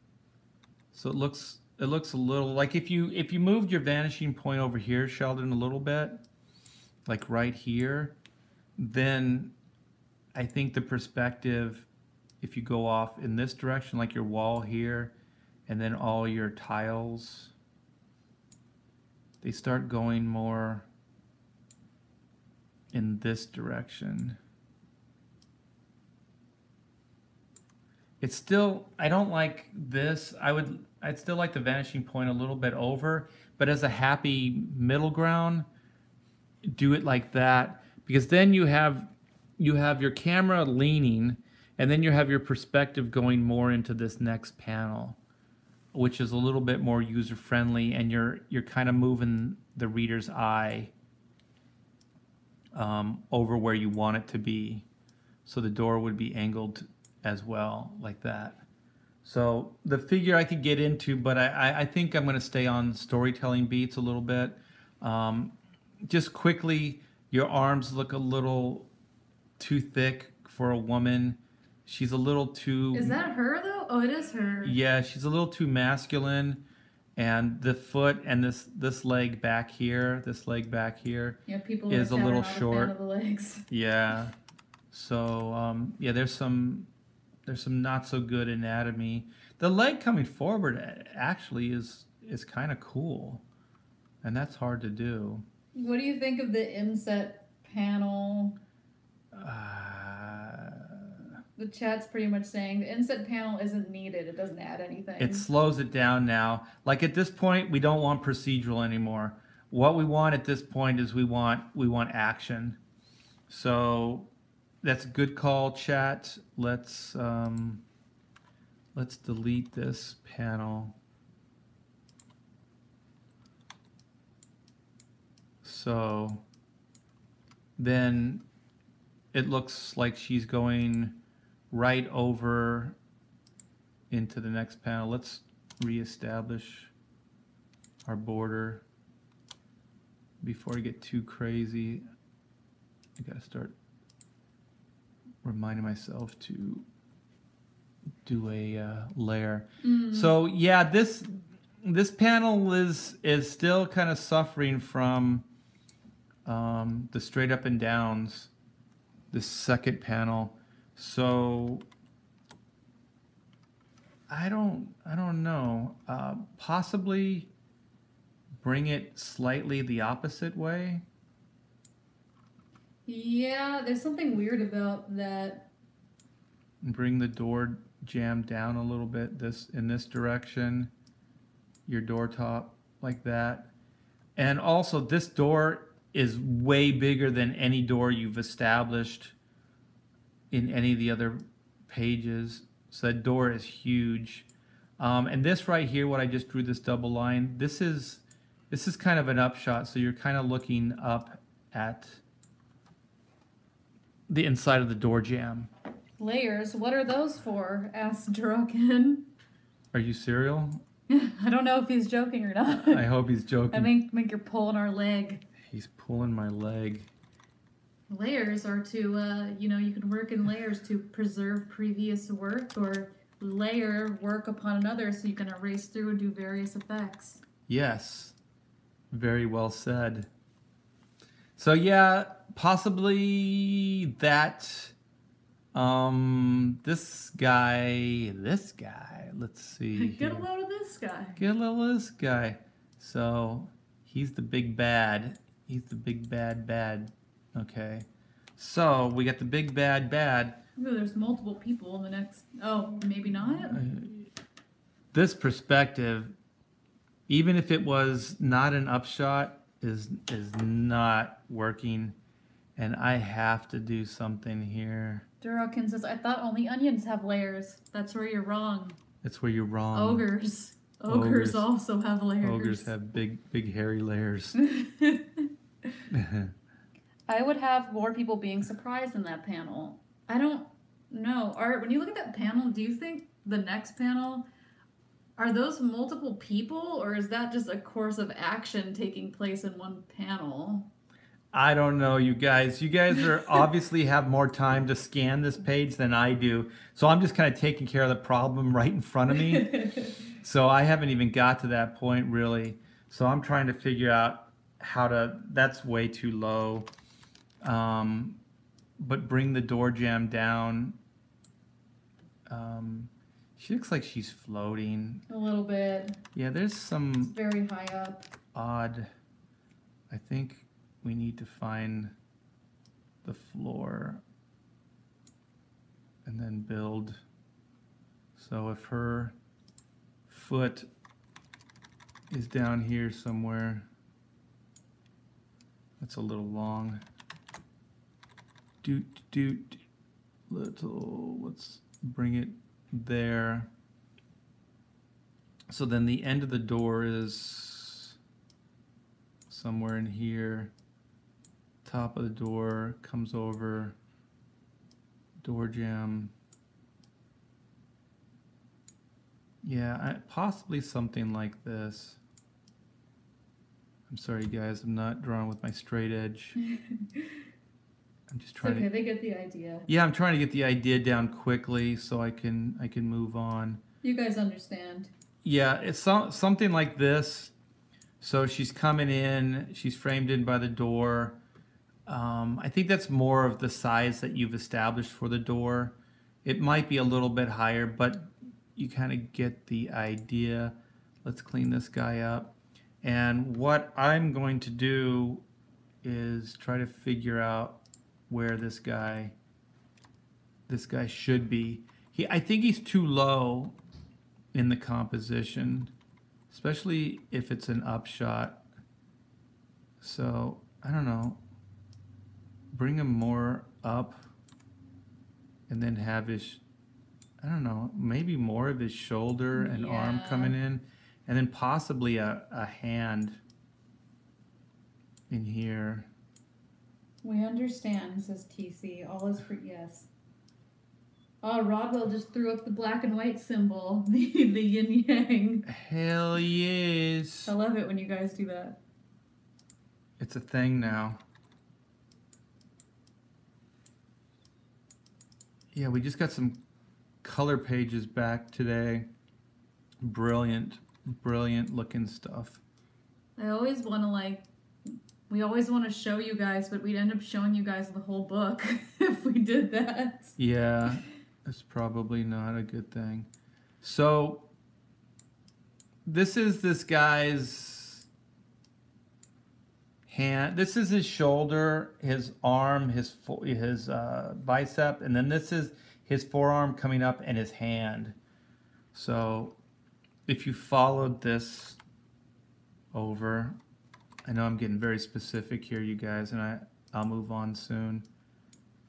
So it looks a little like if you moved your vanishing point over here, Sheldon, a little bit, like right here, then I think the perspective, if you go off in this direction, like your wall here, and then all your tiles, they start going more in this direction. It's still, I don't like this. I'd still like the vanishing point a little bit over, but as a happy middle ground, do it like that, because then you have your camera leaning, and then you have your perspective going more into this next panel, which is a little bit more user friendly, and you're kind of moving the reader's eye over where you want it to be. So the door would be angled as well, like that. So the figure I could get into, but I think I'm going to stay on storytelling beats a little bit. Just quickly, your arms look a little too thick for a woman. She's a little too... Is that her, though? Oh, it is her. Yeah, she's a little too masculine. And the foot and this leg back here, Yeah, people is a little short. A fan of the legs. Yeah. So yeah, there's some not so good anatomy. The leg coming forward actually is kind of cool, and that's hard to do. What do you think of the inset panel? The chat's pretty much saying the inset panel isn't needed. It doesn't add anything. It slows it down now. Like at this point, we don't want procedural anymore. What we want at this point is we want action. So that's a good call, chat. Let's delete this panel. So then it looks like she's going right over into the next panel. Let's reestablish our border before I get too crazy. I gotta start reminding myself to do a layer. So yeah, this panel is still kind of suffering from the straight up and downs, this second panel. So I don't know. Possibly bring it slightly the opposite way. Yeah, there's something weird about that. Bring the door jamb down a little bit in this direction. Your door top like that. And also this door is way bigger than any door you've established in any of the other pages. So that door is huge. And this right here, what I just drew, this double line, this is kind of an upshot. So you're kind of looking up at the inside of the door jamb. Layers, what are those for? Asked Draken. Are you serial? I don't know if he's joking or not. I hope he's joking. I think you're pulling our leg. He's pulling my leg. Layers are to, you can work in layers to preserve previous work or layer work upon another so you can erase through and do various effects. Yes. Very well said. So yeah, possibly that, this guy, let's see. Get a load of this guy. Get a load of this guy. So he's the big bad. He's the big bad. Okay. So we got the big bad. Ooh, there's multiple people in the next. Oh, maybe not. This perspective, even if it was not an upshot, is not working, and I have to do something here. Durakin says, "I thought only onions have layers. That's where you're wrong. That's where you're wrong. Ogres also have layers. Ogres have big hairy layers." I would have more people being surprised in that panel. I don't know. Art, when you look at that panel, do you think the next panel, are those multiple people, or is that just a course of action taking place in one panel? I don't know, you guys. You guys are obviously have more time to scan this page than I do. So I'm just kind of taking care of the problem right in front of me. So I haven't even got to that point, really. So I'm trying to figure out how to, that's way too low. But bring the door jamb down. She looks like she's floating. A little bit. Yeah, there's some... It's very high up. Odd. I think we need to find the floor and then build. So if her foot is down here somewhere, that's a little long. Let's bring it there. So then the end of the door is somewhere in here. Top of the door comes over. Door jamb. Yeah, possibly something like this. I'm sorry, guys. I'm not drawing with my straight edge. I'm just trying to... they get the idea. Yeah, I'm trying to get the idea down quickly so I can move on. You guys understand. Yeah, it's something like this. So she's coming in. She's framed in by the door. I think that's more of the size that you've established for the door. It might be a little bit higher, but you kind of get the idea. Let's clean this guy up. And what I'm going to do is try to figure out where this guy should be. I think he's too low in the composition, especially if it's an upshot. So I don't know, bring him more up and then have his, I don't know, maybe more of his shoulder and arm coming in, and then possibly a hand in here. We understand, says TC. All is for yes. Oh, Rodwell just threw up the black and white symbol, the yin yang. Hell yes. I love it when you guys do that. It's a thing now. Yeah, we just got some color pages back today. Brilliant, brilliant looking stuff. I always want to we always want to show you guys, but we'd end up showing you guys the whole book if we did that. Yeah, it's probably not a good thing. So, this is this guy's hand. This is his shoulder, his arm, his bicep, and then this is his forearm coming up and his hand. So, if you followed this over, I know I'm getting very specific here, you guys, and I'll move on soon.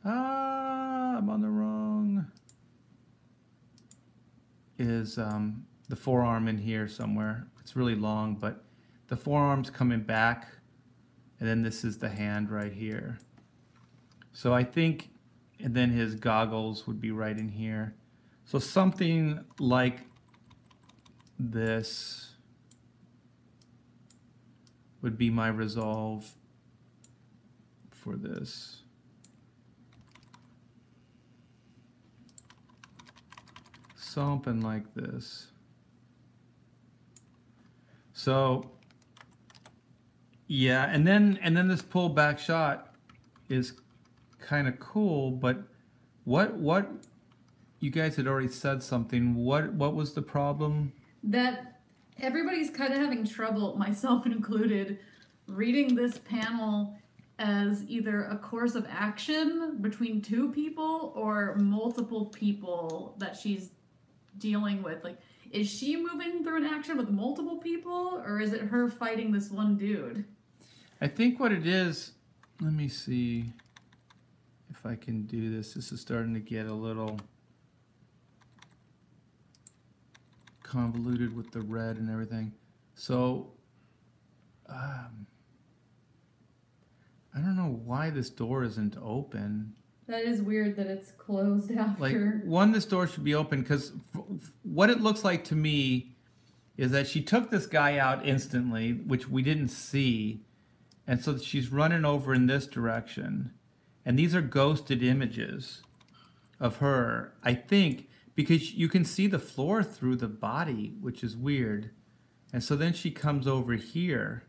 I'm on the wrong. Is the forearm in here somewhere? It's really long, but the forearm's coming back, and then this is the hand right here. So I think, and then his goggles would be right in here. So something like this would be my resolve for this. Something like this. So yeah, and then this pull back shot is kind of cool, but what you guys had already said something. What was the problem? That everybody's kind of having trouble, myself included, reading this panel as either a course of action between two people or multiple people that she's dealing with. Like, is she moving through an action with multiple people, or is it her fighting this one dude? I think what it is, let me see if I can do this. This is starting to get a little convoluted with the red and everything. So, I don't know why this door isn't open. That is weird that it's closed after. Like, this door should be open, because what it looks like to me is that she took this guy out instantly, which we didn't see, and so she's running over in this direction, and these are ghosted images of her, I think, because you can see the floor through the body, which is weird. And so then she comes over here,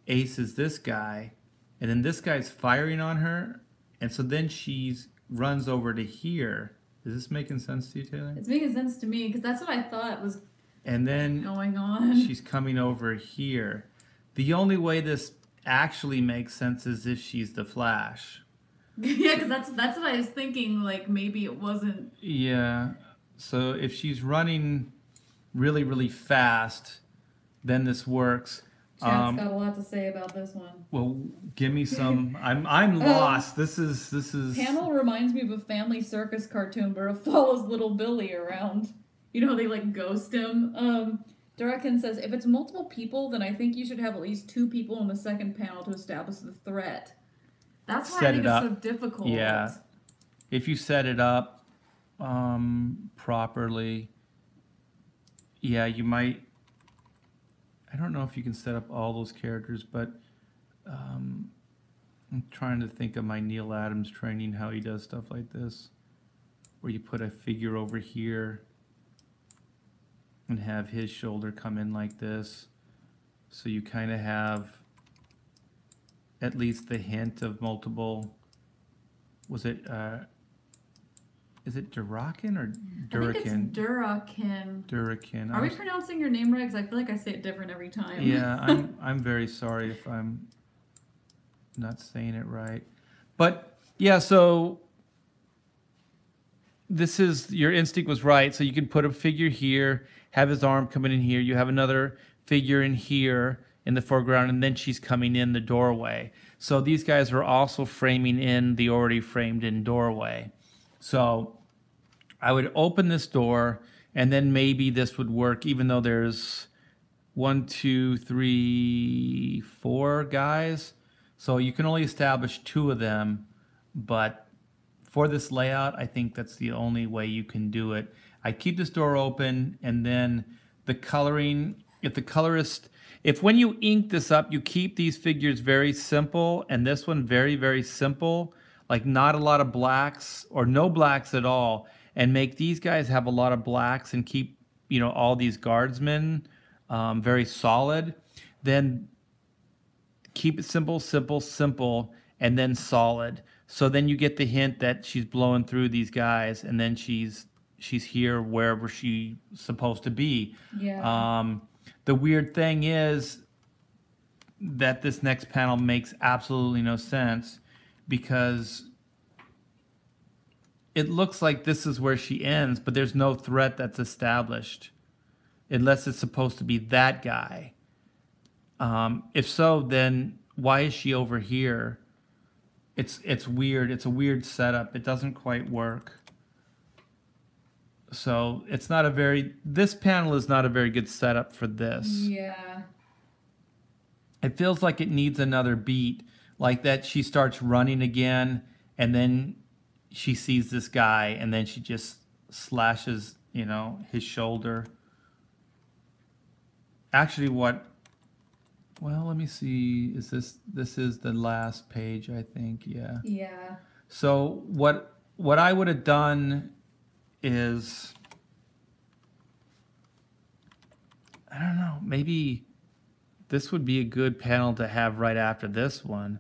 aces this guy, and then this guy's firing on her. And so then she runs over to here. Is this making sense to you, Taylor? It's making sense to me, because that's what I thought was and then going on. She's coming over here. The only way this actually makes sense is if she's the Flash. Yeah, because that's what I was thinking, like, maybe it wasn't. Yeah. So if she's running really, really fast, then this works. Chad's got a lot to say about this one. Well, give me some. I'm lost. This is. Panel reminds me of a Family Circus cartoon where it follows little Billy around. You know, they like ghost him. Durakin says, if it's multiple people, then I think you should have at least two people in the second panel to establish the threat. That's why I think it's so difficult. Yeah. If you set it up properly, yeah, you might. I don't know if you can set up all those characters, but I'm trying to think of my Neil Adams training, how he does stuff like this, where you put a figure over here and have his shoulder come in like this. So you kind of have at least the hint of multiple. Was it, is it Durakin or Durakin? I think it's Durakin. Durakin. Are we pronouncing your name right? Because I feel like I say it different every time. Yeah, I'm very sorry if I'm not saying it right. But yeah, so this is, your instinct was right. So you can put a figure here, have his arm coming in here. You have another figure in here in the foreground, and then she's coming in the doorway. So these guys are also framing in the already framed in doorway. So I would open this door, and then maybe this would work, even though there's 1, 2, 3, 4 guys. So you can only establish 2 of them, but for this layout, I think that's the only way you can do it. I keep this door open, and then the coloring, if when you ink this up, you keep these figures very simple, and this one very, very simple, like not a lot of blacks or no blacks at all, and make these guys have a lot of blacks and keep, all these guardsmen very solid, then keep it simple, simple, simple, and then solid. So then you get the hint that she's blowing through these guys, and then she's here wherever she's supposed to be. Yeah. The weird thing is that this next panel makes absolutely no sense, because it looks like this is where she ends, but there's no threat that's established, unless it's supposed to be that guy. If so, then why is she over here? It's weird. It's a weird setup. It doesn't quite work. So it's not this panel is not a very good setup for this. Yeah. It feels like it needs another beat, like that she starts running again, and then she sees this guy, and then she just slashes, his shoulder. Actually, well, let me see. This is the last page, I think. Yeah. Yeah. So what I would have done is, I don't know, maybe this would be a good panel to have right after this one.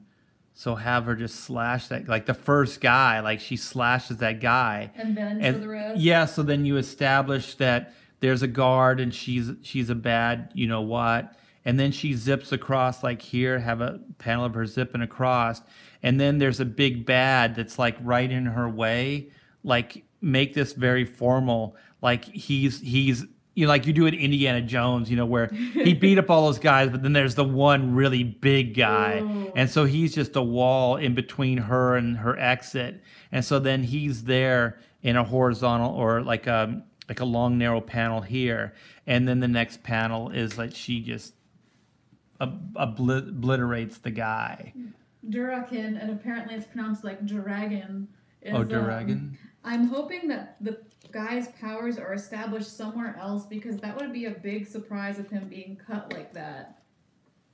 So have her just slash that, like the first guy, like she slashes that guy. And then for the rest? Yeah, so then you establish that there's a guard and she's a bad you-know-what. And then she zips across, like here, have a panel of her zipping across. And then there's a big bad that's like right in her way. Like make this very formal. Like he's like you do at Indiana Jones, where he beat up all those guys, but then there's the one really big guy. Ooh. And so he's just a wall in between her and her exit. And so then he's there in a horizontal, or like a long narrow panel here. And then the next panel is like she just obliterates the guy. Durakin, and apparently it's pronounced like dragon. Dragon? I'm hoping that the guy's powers are established somewhere else, because that would be a big surprise of him being cut like that.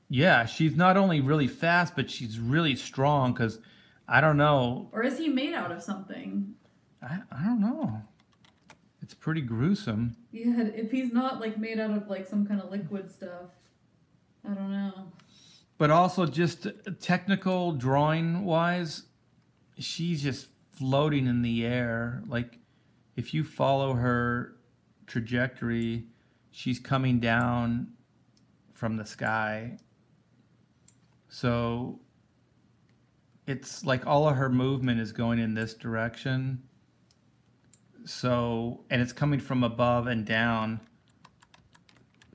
Yeah, she's not only really fast, but she's really strong, because I don't know. Or is he made out of something? I don't know. It's pretty gruesome. Yeah, if he's not like made out of like some kind of liquid stuff. I don't know. But also just technical drawing wise, she's just floating in the air. Like if you follow her trajectory, she's coming down from the sky. So it's like all of her movement is going in this direction. So, and it's coming from above and down.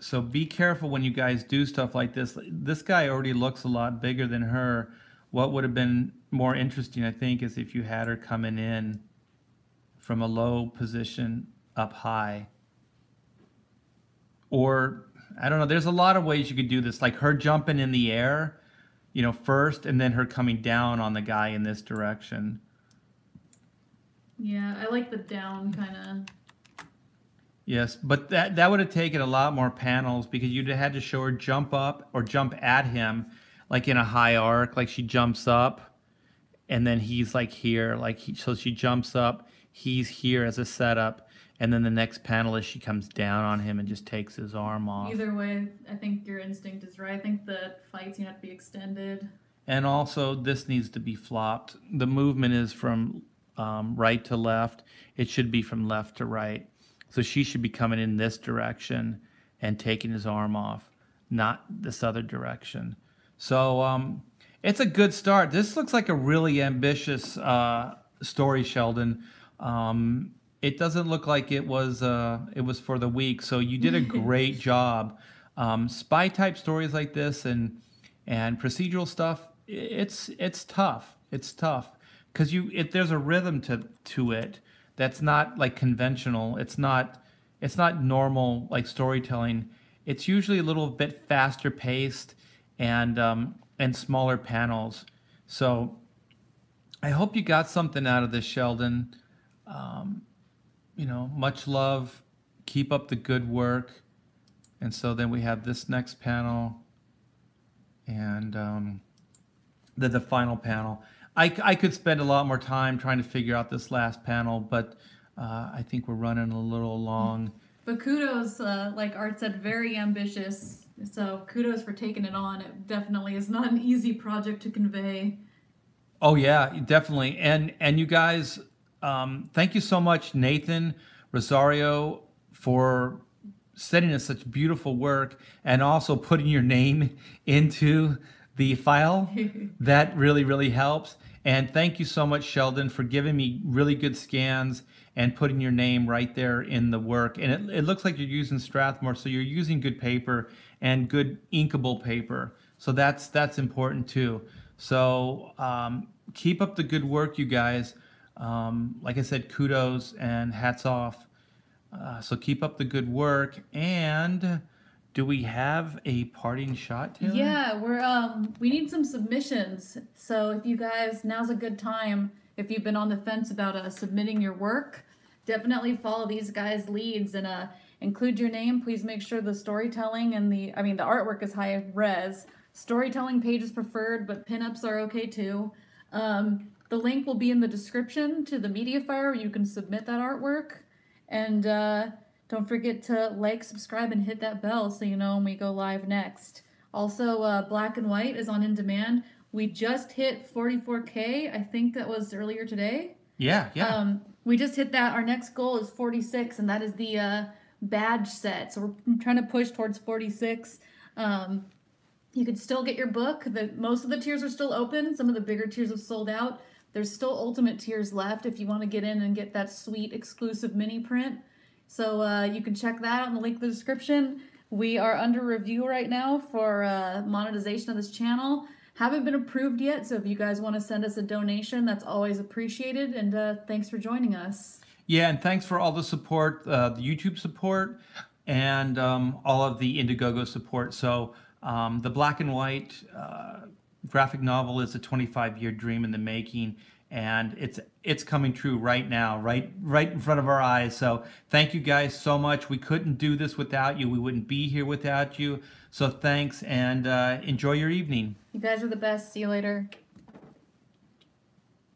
So be careful when you guys do stuff like this. This guy already looks a lot bigger than her. What would have been more interesting, I think, is if you had her coming in from a low position up high. Or, I don't know, there's a lot of ways you could do this. Like her jumping in the air, first, and then her coming down on the guy in this direction. Yeah, I like the down kind of. Yes, but that would have taken a lot more panels, because you'd have had to show her jump up or jump at him, like in a high arc, like she jumps up, and then he's like here, so she jumps up, he's here as a setup, and then the next panel is she comes down on him and just takes his arm off. Either way, I think your instinct is right. I think the fights have to be extended. And also, this needs to be flopped. The movement is from right to left. It should be from left to right. So she should be coming in this direction and taking his arm off, not this other direction. So it's a good start. This looks like a really ambitious story, Sheldon. It doesn't look like it was for the week. So you did a great job. Spy type stories like this and procedural stuff, it's tough. It's tough because there's a rhythm to it that's not like conventional. It's not normal like storytelling. It's usually a little bit faster paced and smaller panels. So I hope you got something out of this, Sheldon. You know, much love. Keep up the good work. And so then we have this next panel and the final panel. I could spend a lot more time trying to figure out this last panel, but I think we're running a little long. But kudos, like Art said, very ambitious. So kudos for taking it on. It definitely is not an easy project to convey. Oh yeah, definitely. And you guys, thank you so much, Nathan Rosario, for sending us such beautiful work and also putting your name into the file. That really, really helps. And thank you so much, Sheldon, for giving me really good scans and putting your name right there in the work. And it looks like you're using Strathmore, so you're using good paper and good inkable paper. So that's important too. So keep up the good work, you guys. Like I said, kudos and hats off. So keep up the good work. And do we have a parting shot, Taylor? Yeah, we need some submissions. So if you guys, now's a good time. If you've been on the fence about submitting your work, definitely follow these guys' leads and include your name. Please make sure the storytelling and the artwork is high res. Storytelling page is preferred, but pinups are okay too. The link will be in the description to the Mediafire where you can submit that artwork. And don't forget to like, subscribe, and hit that bell so you know when we go live next. Also, Black and White is on In Demand. We just hit 44K. I think that was earlier today. Yeah. We just hit that. Our next goal is 46, and that is the badge set. So we're trying to push towards 46. You can still get your book. Most of the tiers are still open. Some of the bigger tiers have sold out. There's still ultimate tiers left if you want to get in and get that sweet exclusive mini print. So you can check that out in the link in the description. We are under review right now for monetization of this channel. Haven't been approved yet, so if you guys want to send us a donation, that's always appreciated. And thanks for joining us. Yeah, and thanks for all the support, the YouTube support, and all of the Indiegogo support. So the Black and White graphic novel is a 25-year dream in the making, and it's coming true right now, right in front of our eyes. So thank you guys so much. We couldn't do this without you. We wouldn't be here without you. So thanks, and enjoy your evening. You guys are the best. See you later.